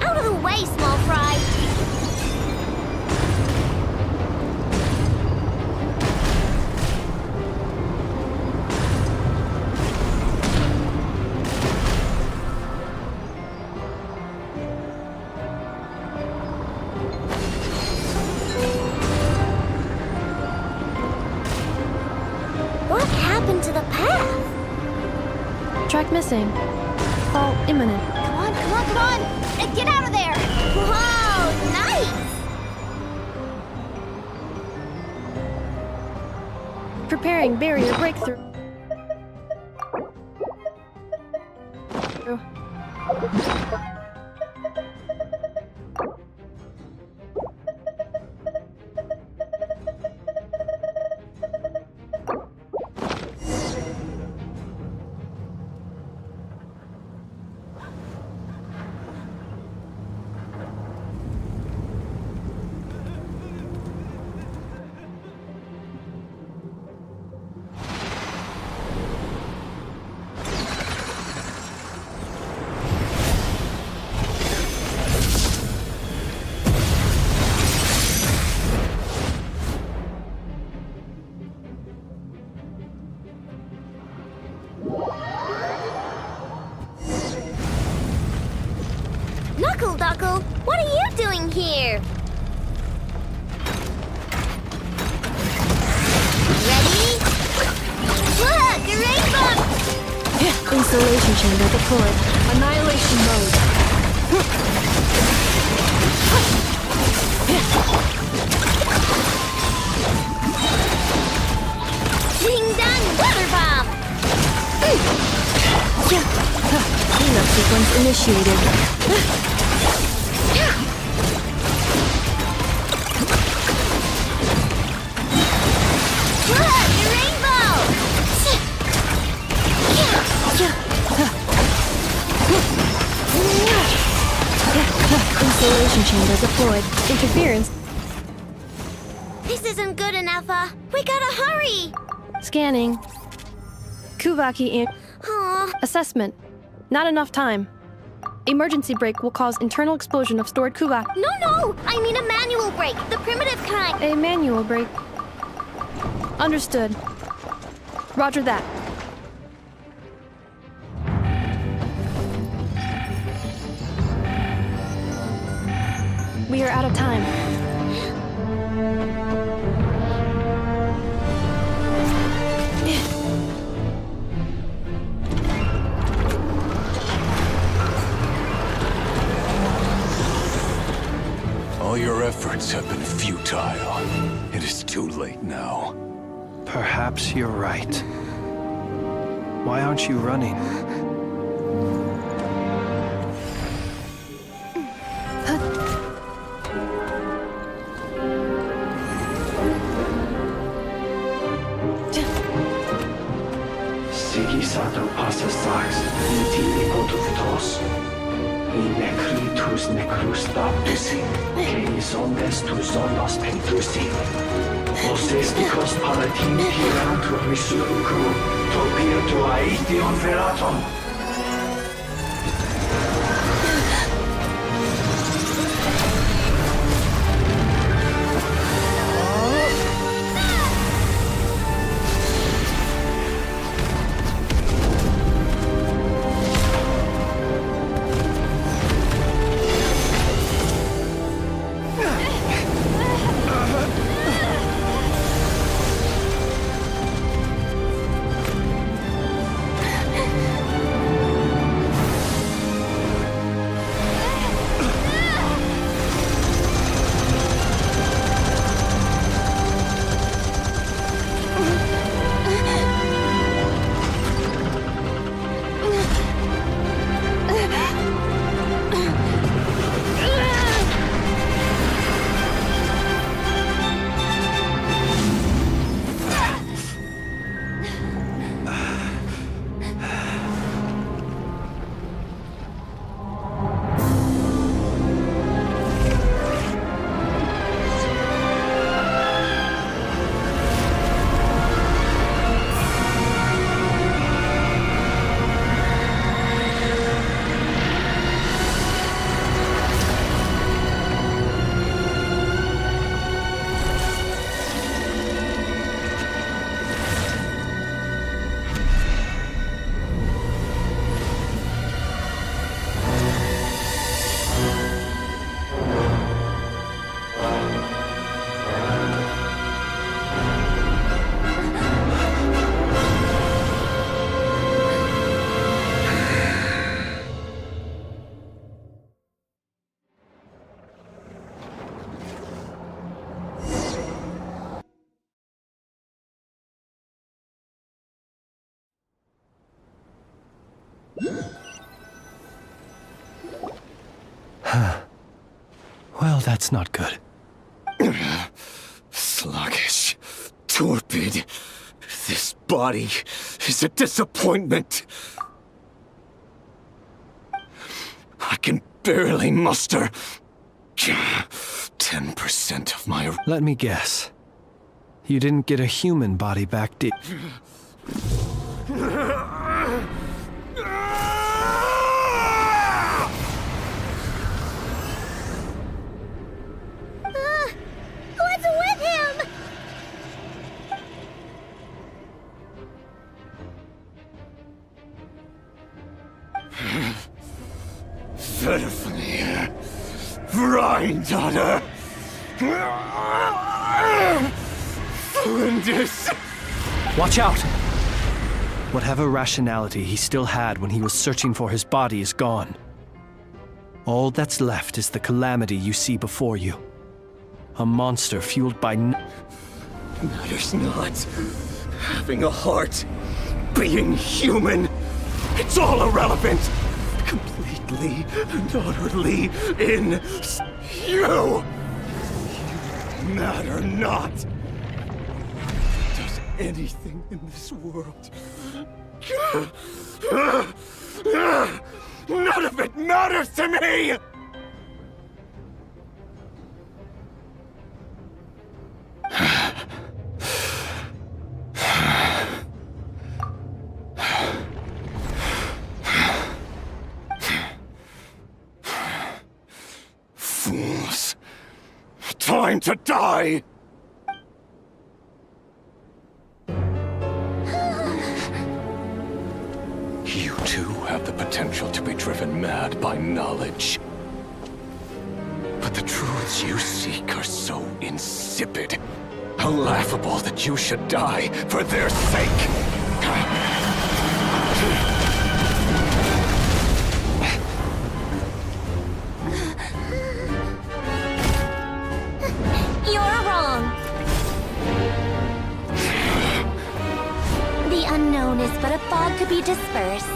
Out of the way, small fry. What happened to the path? Track missing. Fall imminent. Come on, come on, come on! Get out of there! Whoa, nice! Preparing barrier breakthrough. Duckle, what are you doing here? Ready? Look, a rainbow! Installation chamber deployed. Annihilation mode. Ding dong, weather bomb! Cleanup sequence initiated. Look, a rainbow! Installation chamber deployed. Interference. This isn't good enough, we gotta hurry! Scanning. Kuvaki in. Aw. Assessment. Not enough time. Emergency brake will cause internal explosion of stored Kuvaki. No, I mean a manual brake, the primitive kind. A manual brake. Understood. Roger that. We are out of time. All your efforts have been futile. It is too late now. Perhaps you're right. Why aren't you running? Sigisato passa sax, intimi potuftos. In necritus necrus baptusi, cenis omnes tu zonos pentusi. Osesticos palatin piratur resurcu, topir tua ition veraton. Well, that's not good. Sluggish. Torpid. This body is a disappointment. I can barely muster 10% of my... Let me guess. You didn't get a human body back, did you? What's with him? Pitifully. Granddaughter. Flinders. Watch out! Whatever rationality he still had when he was searching for his body is gone. All that's left is the calamity you see before you. A monster fueled by Matters not. Having a heart. Being human. It's all irrelevant. Completely and utterly in you. You matter not. Does anything in this world. None of it matters to me! Fools. Time to die! You too have the potential to be driven mad by knowledge. But the truths you seek are so insipid, laughable that you should die for their sake. You're wrong. The unknown is but a fog to be dispersed.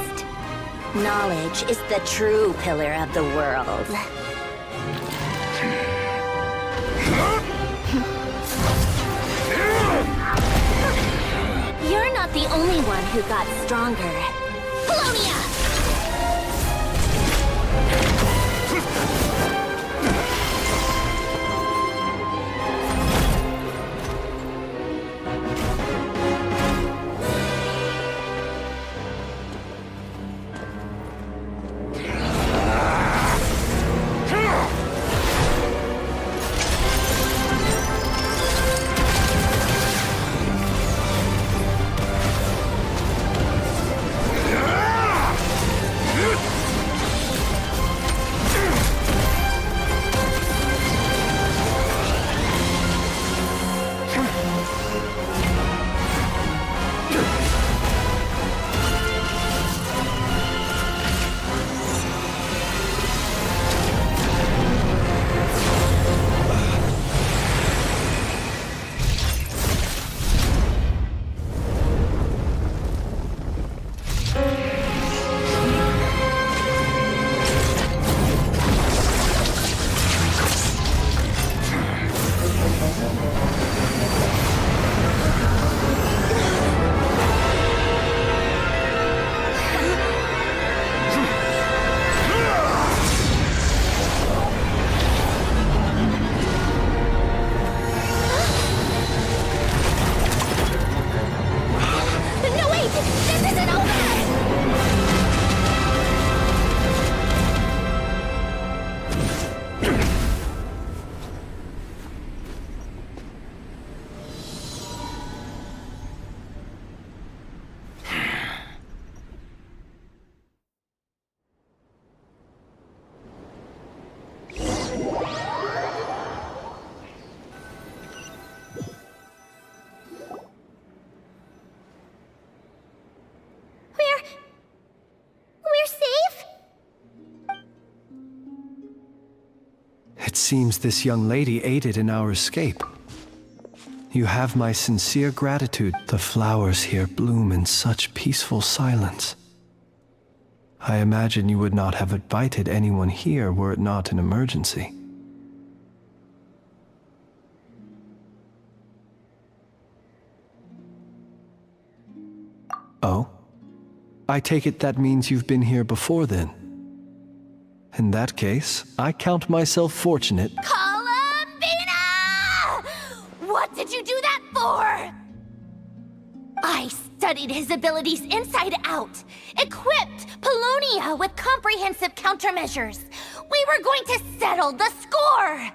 Knowledge is the true pillar of the world. You're not the only one who got stronger. Polonia! It seems this young lady aided in our escape. You have my sincere gratitude. The flowers here bloom in such peaceful silence. I imagine you would not have invited anyone here were it not an emergency. Oh? I take it that means you've been here before then. In that case, I count myself fortunate. Columbina! What did you do that for? I studied his abilities inside out, equipped Polonia with comprehensive countermeasures. We were going to settle the score!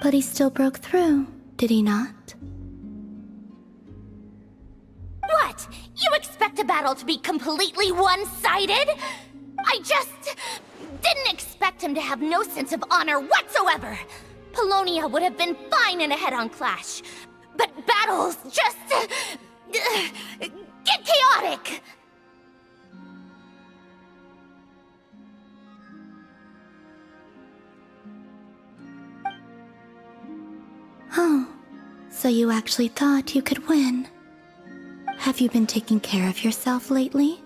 But he still broke through, did he not? What? You expect a battle to be completely one-sided? I just didn't expect him to have no sense of honor whatsoever. Polonia would have been fine in a head-on clash, but battles just get chaotic. Oh, so you actually thought you could win. Have you been taking care of yourself lately?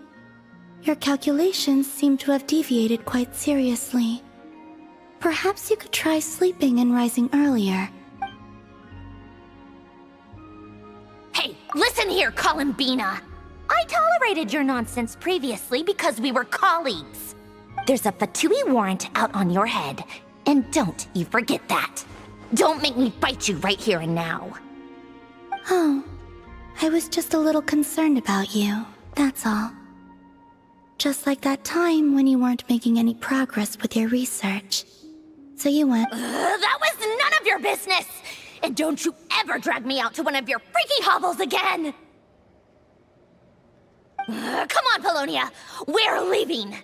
Your calculations seem to have deviated quite seriously. Perhaps you could try sleeping and rising earlier. Hey, listen here, Columbina. I tolerated your nonsense previously because we were colleagues. There's a Fatui warrant out on your head, and don't you forget that. Don't make me bite you right here and now. Oh, I was just a little concerned about you, that's all. Just like that time when you weren't making any progress with your research. So you went... That was none of your business! And don't you ever drag me out to one of your freaky hovels again! Come on, Polonia! We're leaving!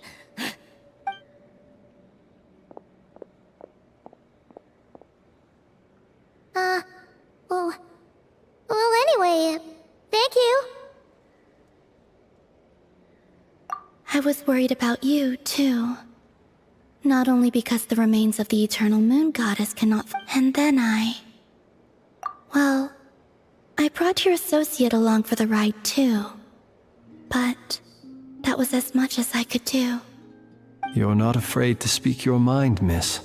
Well, anyway, thank you. I was worried about you, too. Not only because the remains of the Eternal Moon Goddess cannot... And then Well, I brought your associate along for the ride, too. But that was as much as I could do. You're not afraid to speak your mind, miss.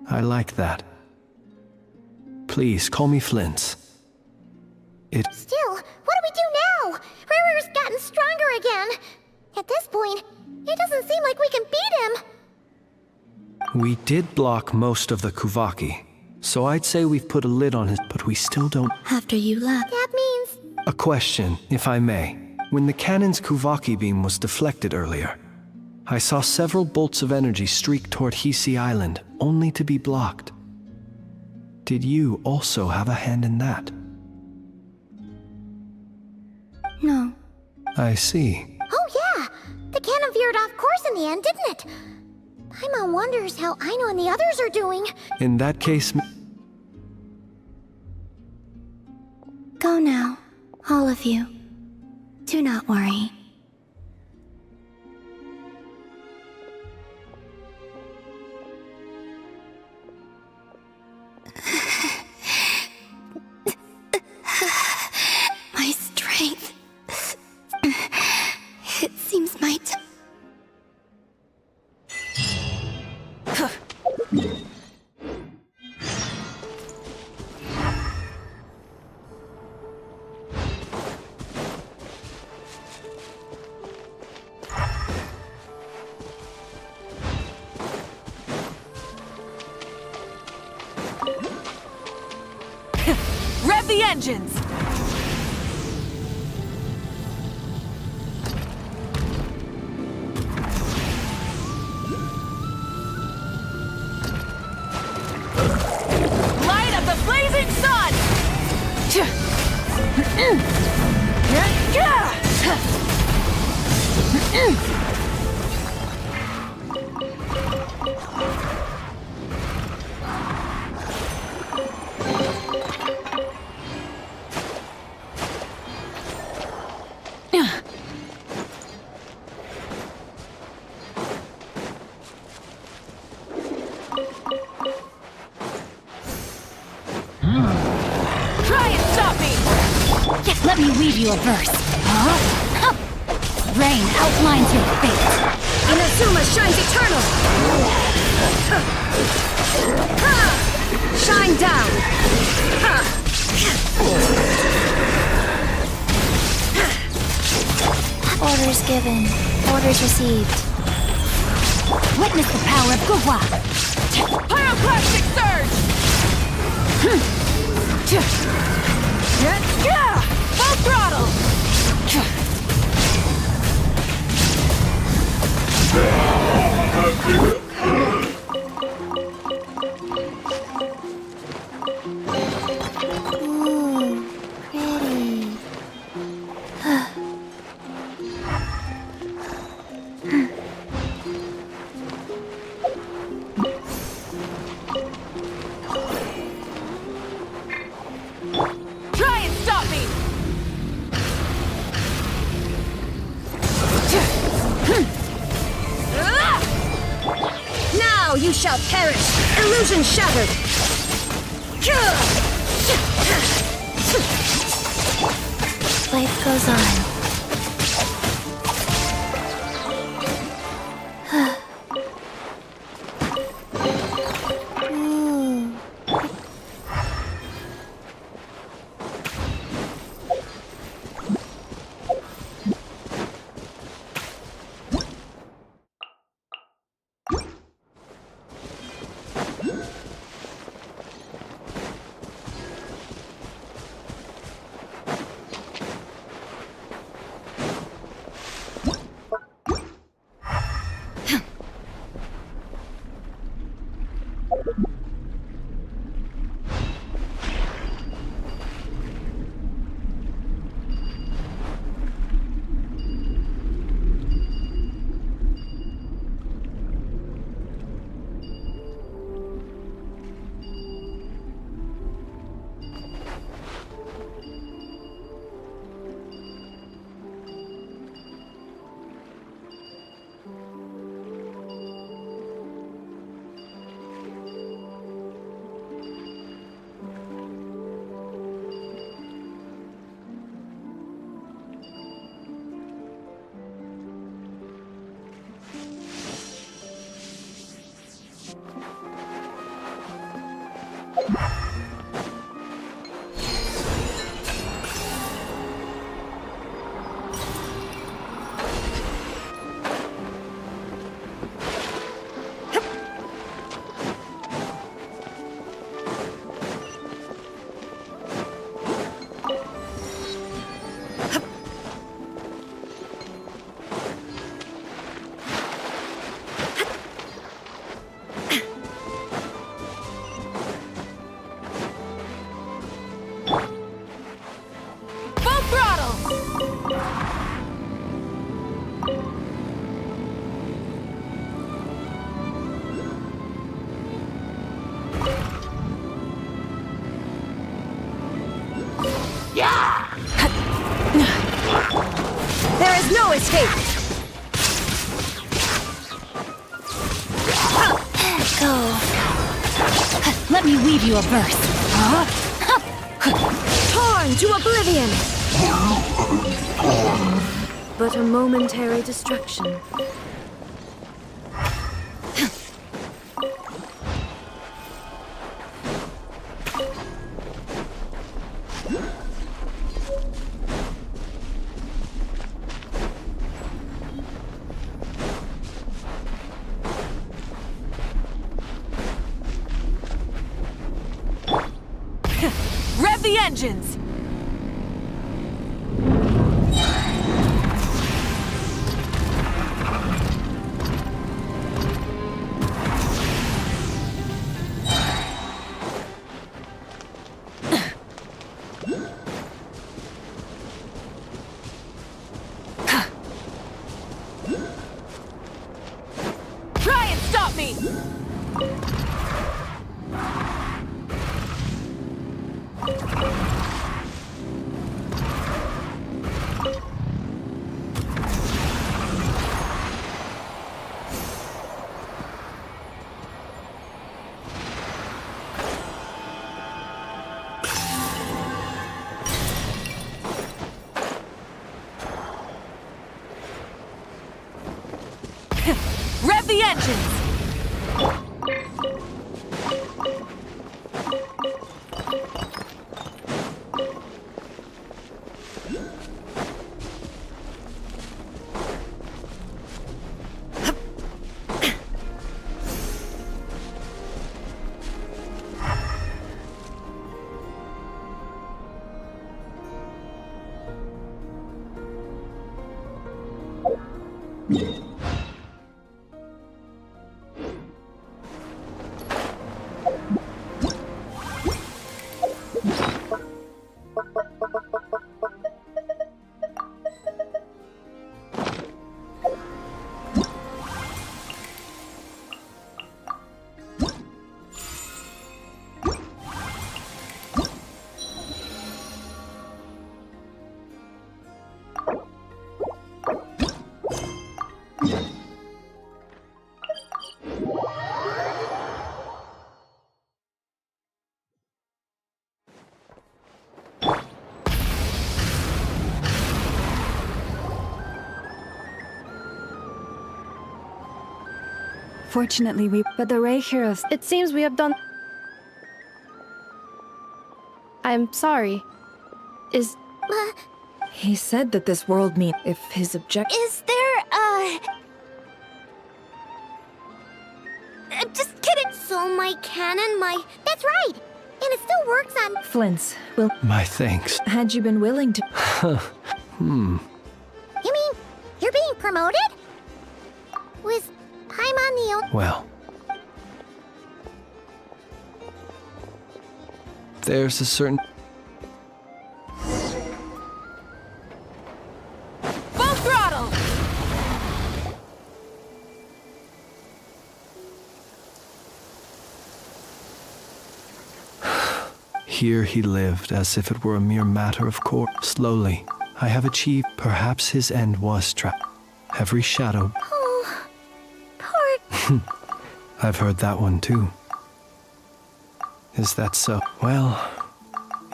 I like that. Please, call me Flint's. Still, what do we do now? Riri's gotten stronger again. At this point, it doesn't seem like we can beat him. We did block most of the Kuvaki, so I'd say we've put a lid on his, but we still don't... After you left. That means... A question, if I may. When the cannon's Kuvaki beam was deflected earlier, I saw several bolts of energy streak toward Hisi Island, only to be blocked. Did you also have a hand in that? No. I see. Oh yeah! The cannon veered off course in the end, didn't it? Paimon wonders how Aino and the others are doing. In that case... Go now, all of you. Do not worry. My strength. It seems my Rev the engines! Light up the blazing sun! Try and stop me! Just let me weave you a verse. Huh? rain outlines your fate. Inazuma shines eternal! Shine down! Orders given. Orders received. Witness the power of Gugwa! Pyroclastic surge! Full throttle! Ooh, pretty. Try and stop me! Now you shall perish! Illusion shattered! Life goes on. Ooh. There is no escape! Go. Let me weave you a verse. Torn to oblivion! But a momentary distraction. Rev the engines! Try and stop me! Rev the engines! Fortunately, but the Ray Heroes. It seems we have done. I'm sorry. Is. He said that this world mean if his object. Is there, just kidding. So my cannon, That's right! And it still works on... Flint's, will. My thanks. Had you been willing to. You mean, you're being promoted? Was Paimon the Well. There's a certain... Full throttle! Here he lived as if it were a mere matter of course. Slowly, I have achieved. Perhaps his end was trapped. Every shadow. Oh, poor... I've heard that one too. Is that so? Well,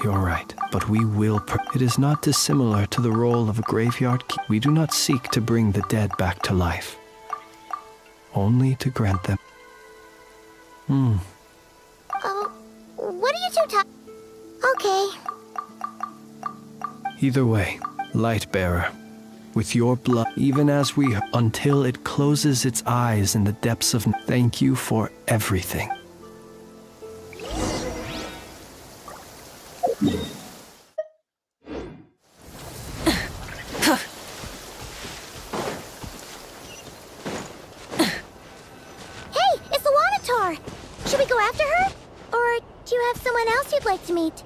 you're right. But we will. It is not dissimilar to the role of a graveyard keeper. We do not seek to bring the dead back to life, only to grant them. What are you two talking? Okay. Either way, Lightbearer, with your blood, even as we, until it closes its eyes in the depths of. Thank you for everything. Hey, it's the Wanatar! Should we go after her? Or do you have someone else you'd like to meet?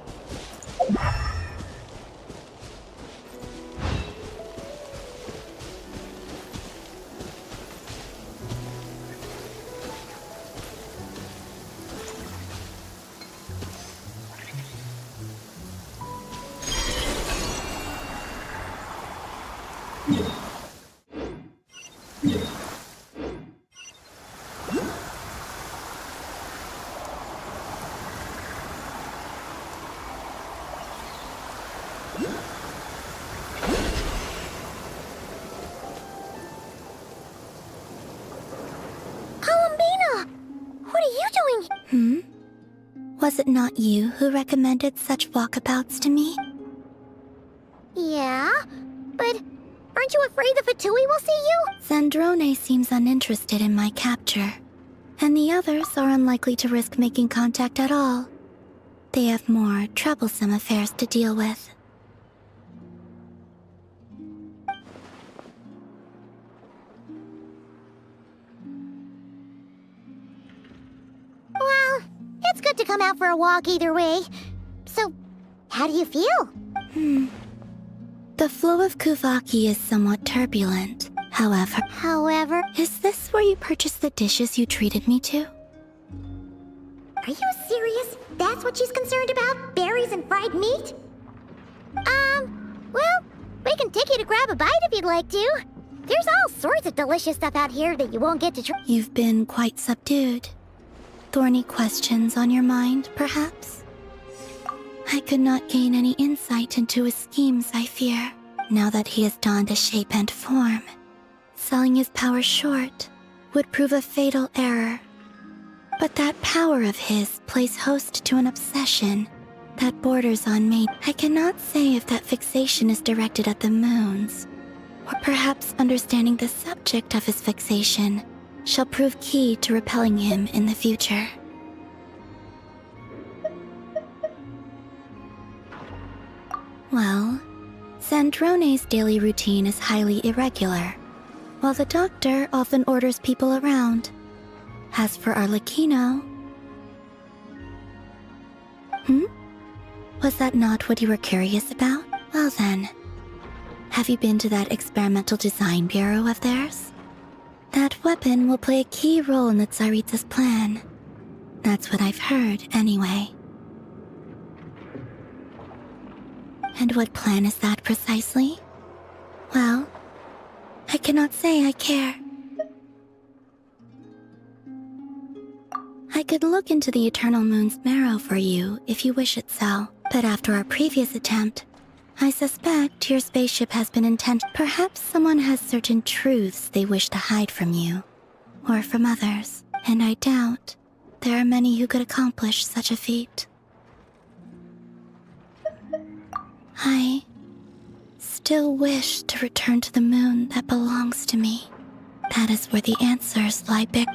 Was it not you who recommended such walkabouts to me? Yeah, but aren't you afraid the Fatui will see you? Zandrone seems uninterested in my capture, and the others are unlikely to risk making contact at all. They have more troublesome affairs to deal with. Well, it's good to come out for a walk either way. So, how do you feel? The flow of Kuvaki is somewhat turbulent. However, is this where you purchased the dishes you treated me to? Are you serious? That's what she's concerned about? Berries and fried meat? Well, we can take you to grab a bite if you'd like to. There's all sorts of delicious stuff out here that you won't get to try. You've been quite subdued. Thorny questions on your mind, perhaps? I could not gain any insight into his schemes, I fear, now that he has donned a shape and form. Selling his power short would prove a fatal error. But that power of his plays host to an obsession that borders on mate. I cannot say if that fixation is directed at the moons, or perhaps understanding the subject of his fixation shall prove key to repelling him in the future. Well, Sandrone's daily routine is highly irregular, while the doctor often orders people around. As for Arlecchino... Was that not what you were curious about? Well then, have you been to that experimental design bureau of theirs? That weapon will play a key role in the Tsaritsa's plan. That's what I've heard, anyway. And what plan is that precisely? Well, I cannot say I care. I could look into the Eternal Moon's marrow for you if you wish it so, but after our previous attempt, I suspect your spaceship has been intentioned. Perhaps someone has certain truths they wish to hide from you, or from others, and I doubt there are many who could accomplish such a feat. I still wish to return to the moon that belongs to me. That is where the answers lie buried.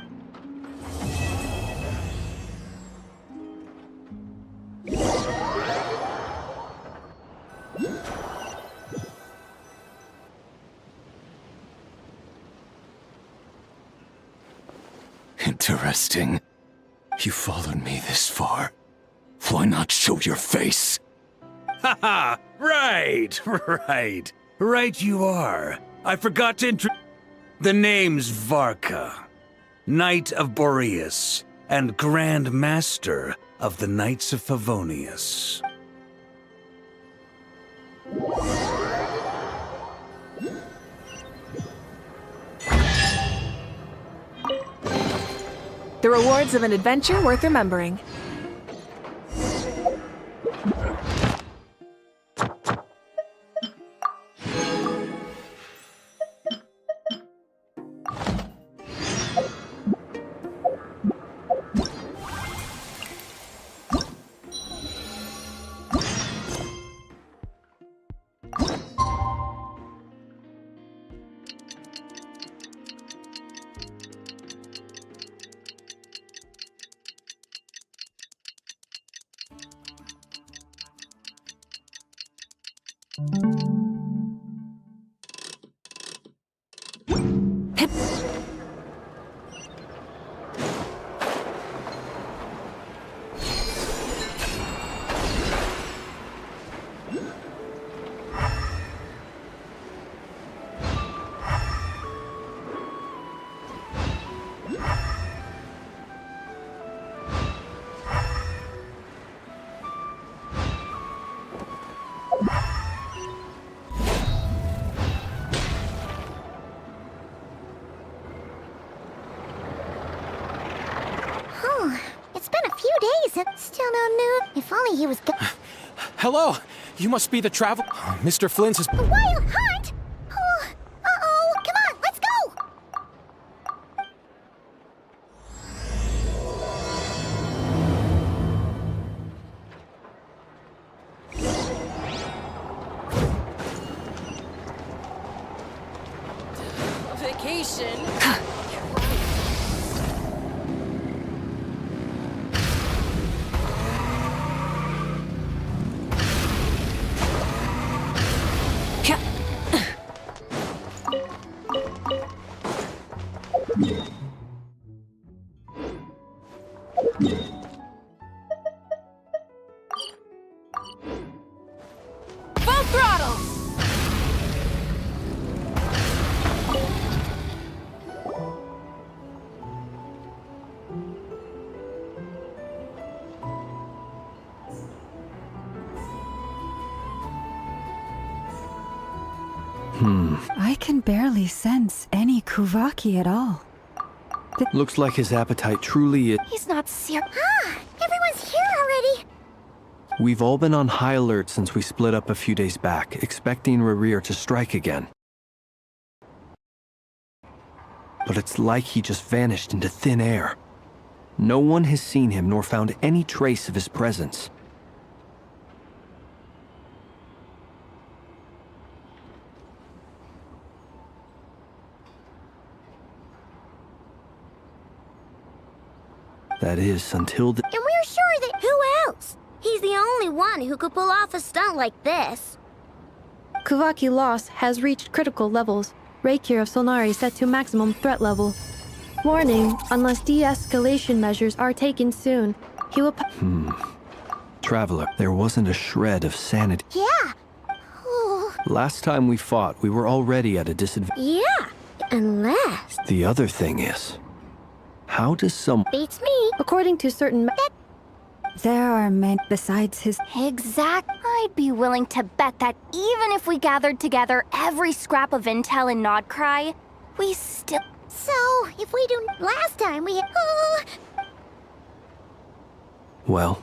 Interesting. You followed me this far. Why not show your face? Haha! Right! Right you are. I forgot to The name's Varka, Knight of Boreas, and Grand Master of the Knights of Favonius. The rewards of an adventure worth remembering. It's been a few days and still no news. If only he was Hello! You must be the travel... Mr. Flynn's is... A wild hunt? Oh, uh-oh! Come on, let's go! Vacation? Full throttle! I can barely sense any Kuvaki at all. Looks like his appetite truly is... He's not serious. Ah! Everyone's here already! We've all been on high alert since we split up a few days back, expecting Rerir to strike again. but it's like he just vanished into thin air. No one has seen him nor found any trace of his presence. That is, until the— And we're sure that— Who else? He's the only one who could pull off a stunt like this. Kuvaki loss has reached critical levels. Reikir of Solnari set to maximum threat level. Warning, unless de-escalation measures are taken soon, he will— Traveler, there wasn't a shred of sanity. Yeah. Last time we fought, we were already at a disadvantage. Yeah, unless— The other thing is, how does some— Beats me. According to certain— There are men besides his— Exact. I'd be willing to bet that even if we gathered together every scrap of intel in Nodcry, we still— So, if we do— Last time we— Well,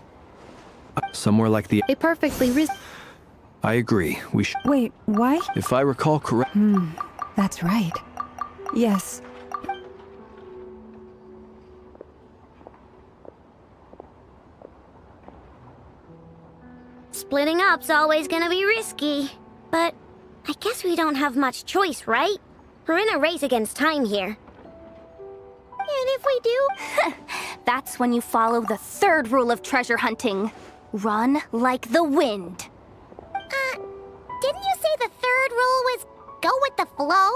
somewhere like the— A perfectly I agree, we should— Wait, why? If I recall correct— That's right. Yes. Splitting up's always gonna be risky. But I guess we don't have much choice, right? We're in a race against time here. And if we do— That's when you follow the third rule of treasure hunting. Run like the wind. Didn't you say the third rule was go with the flow?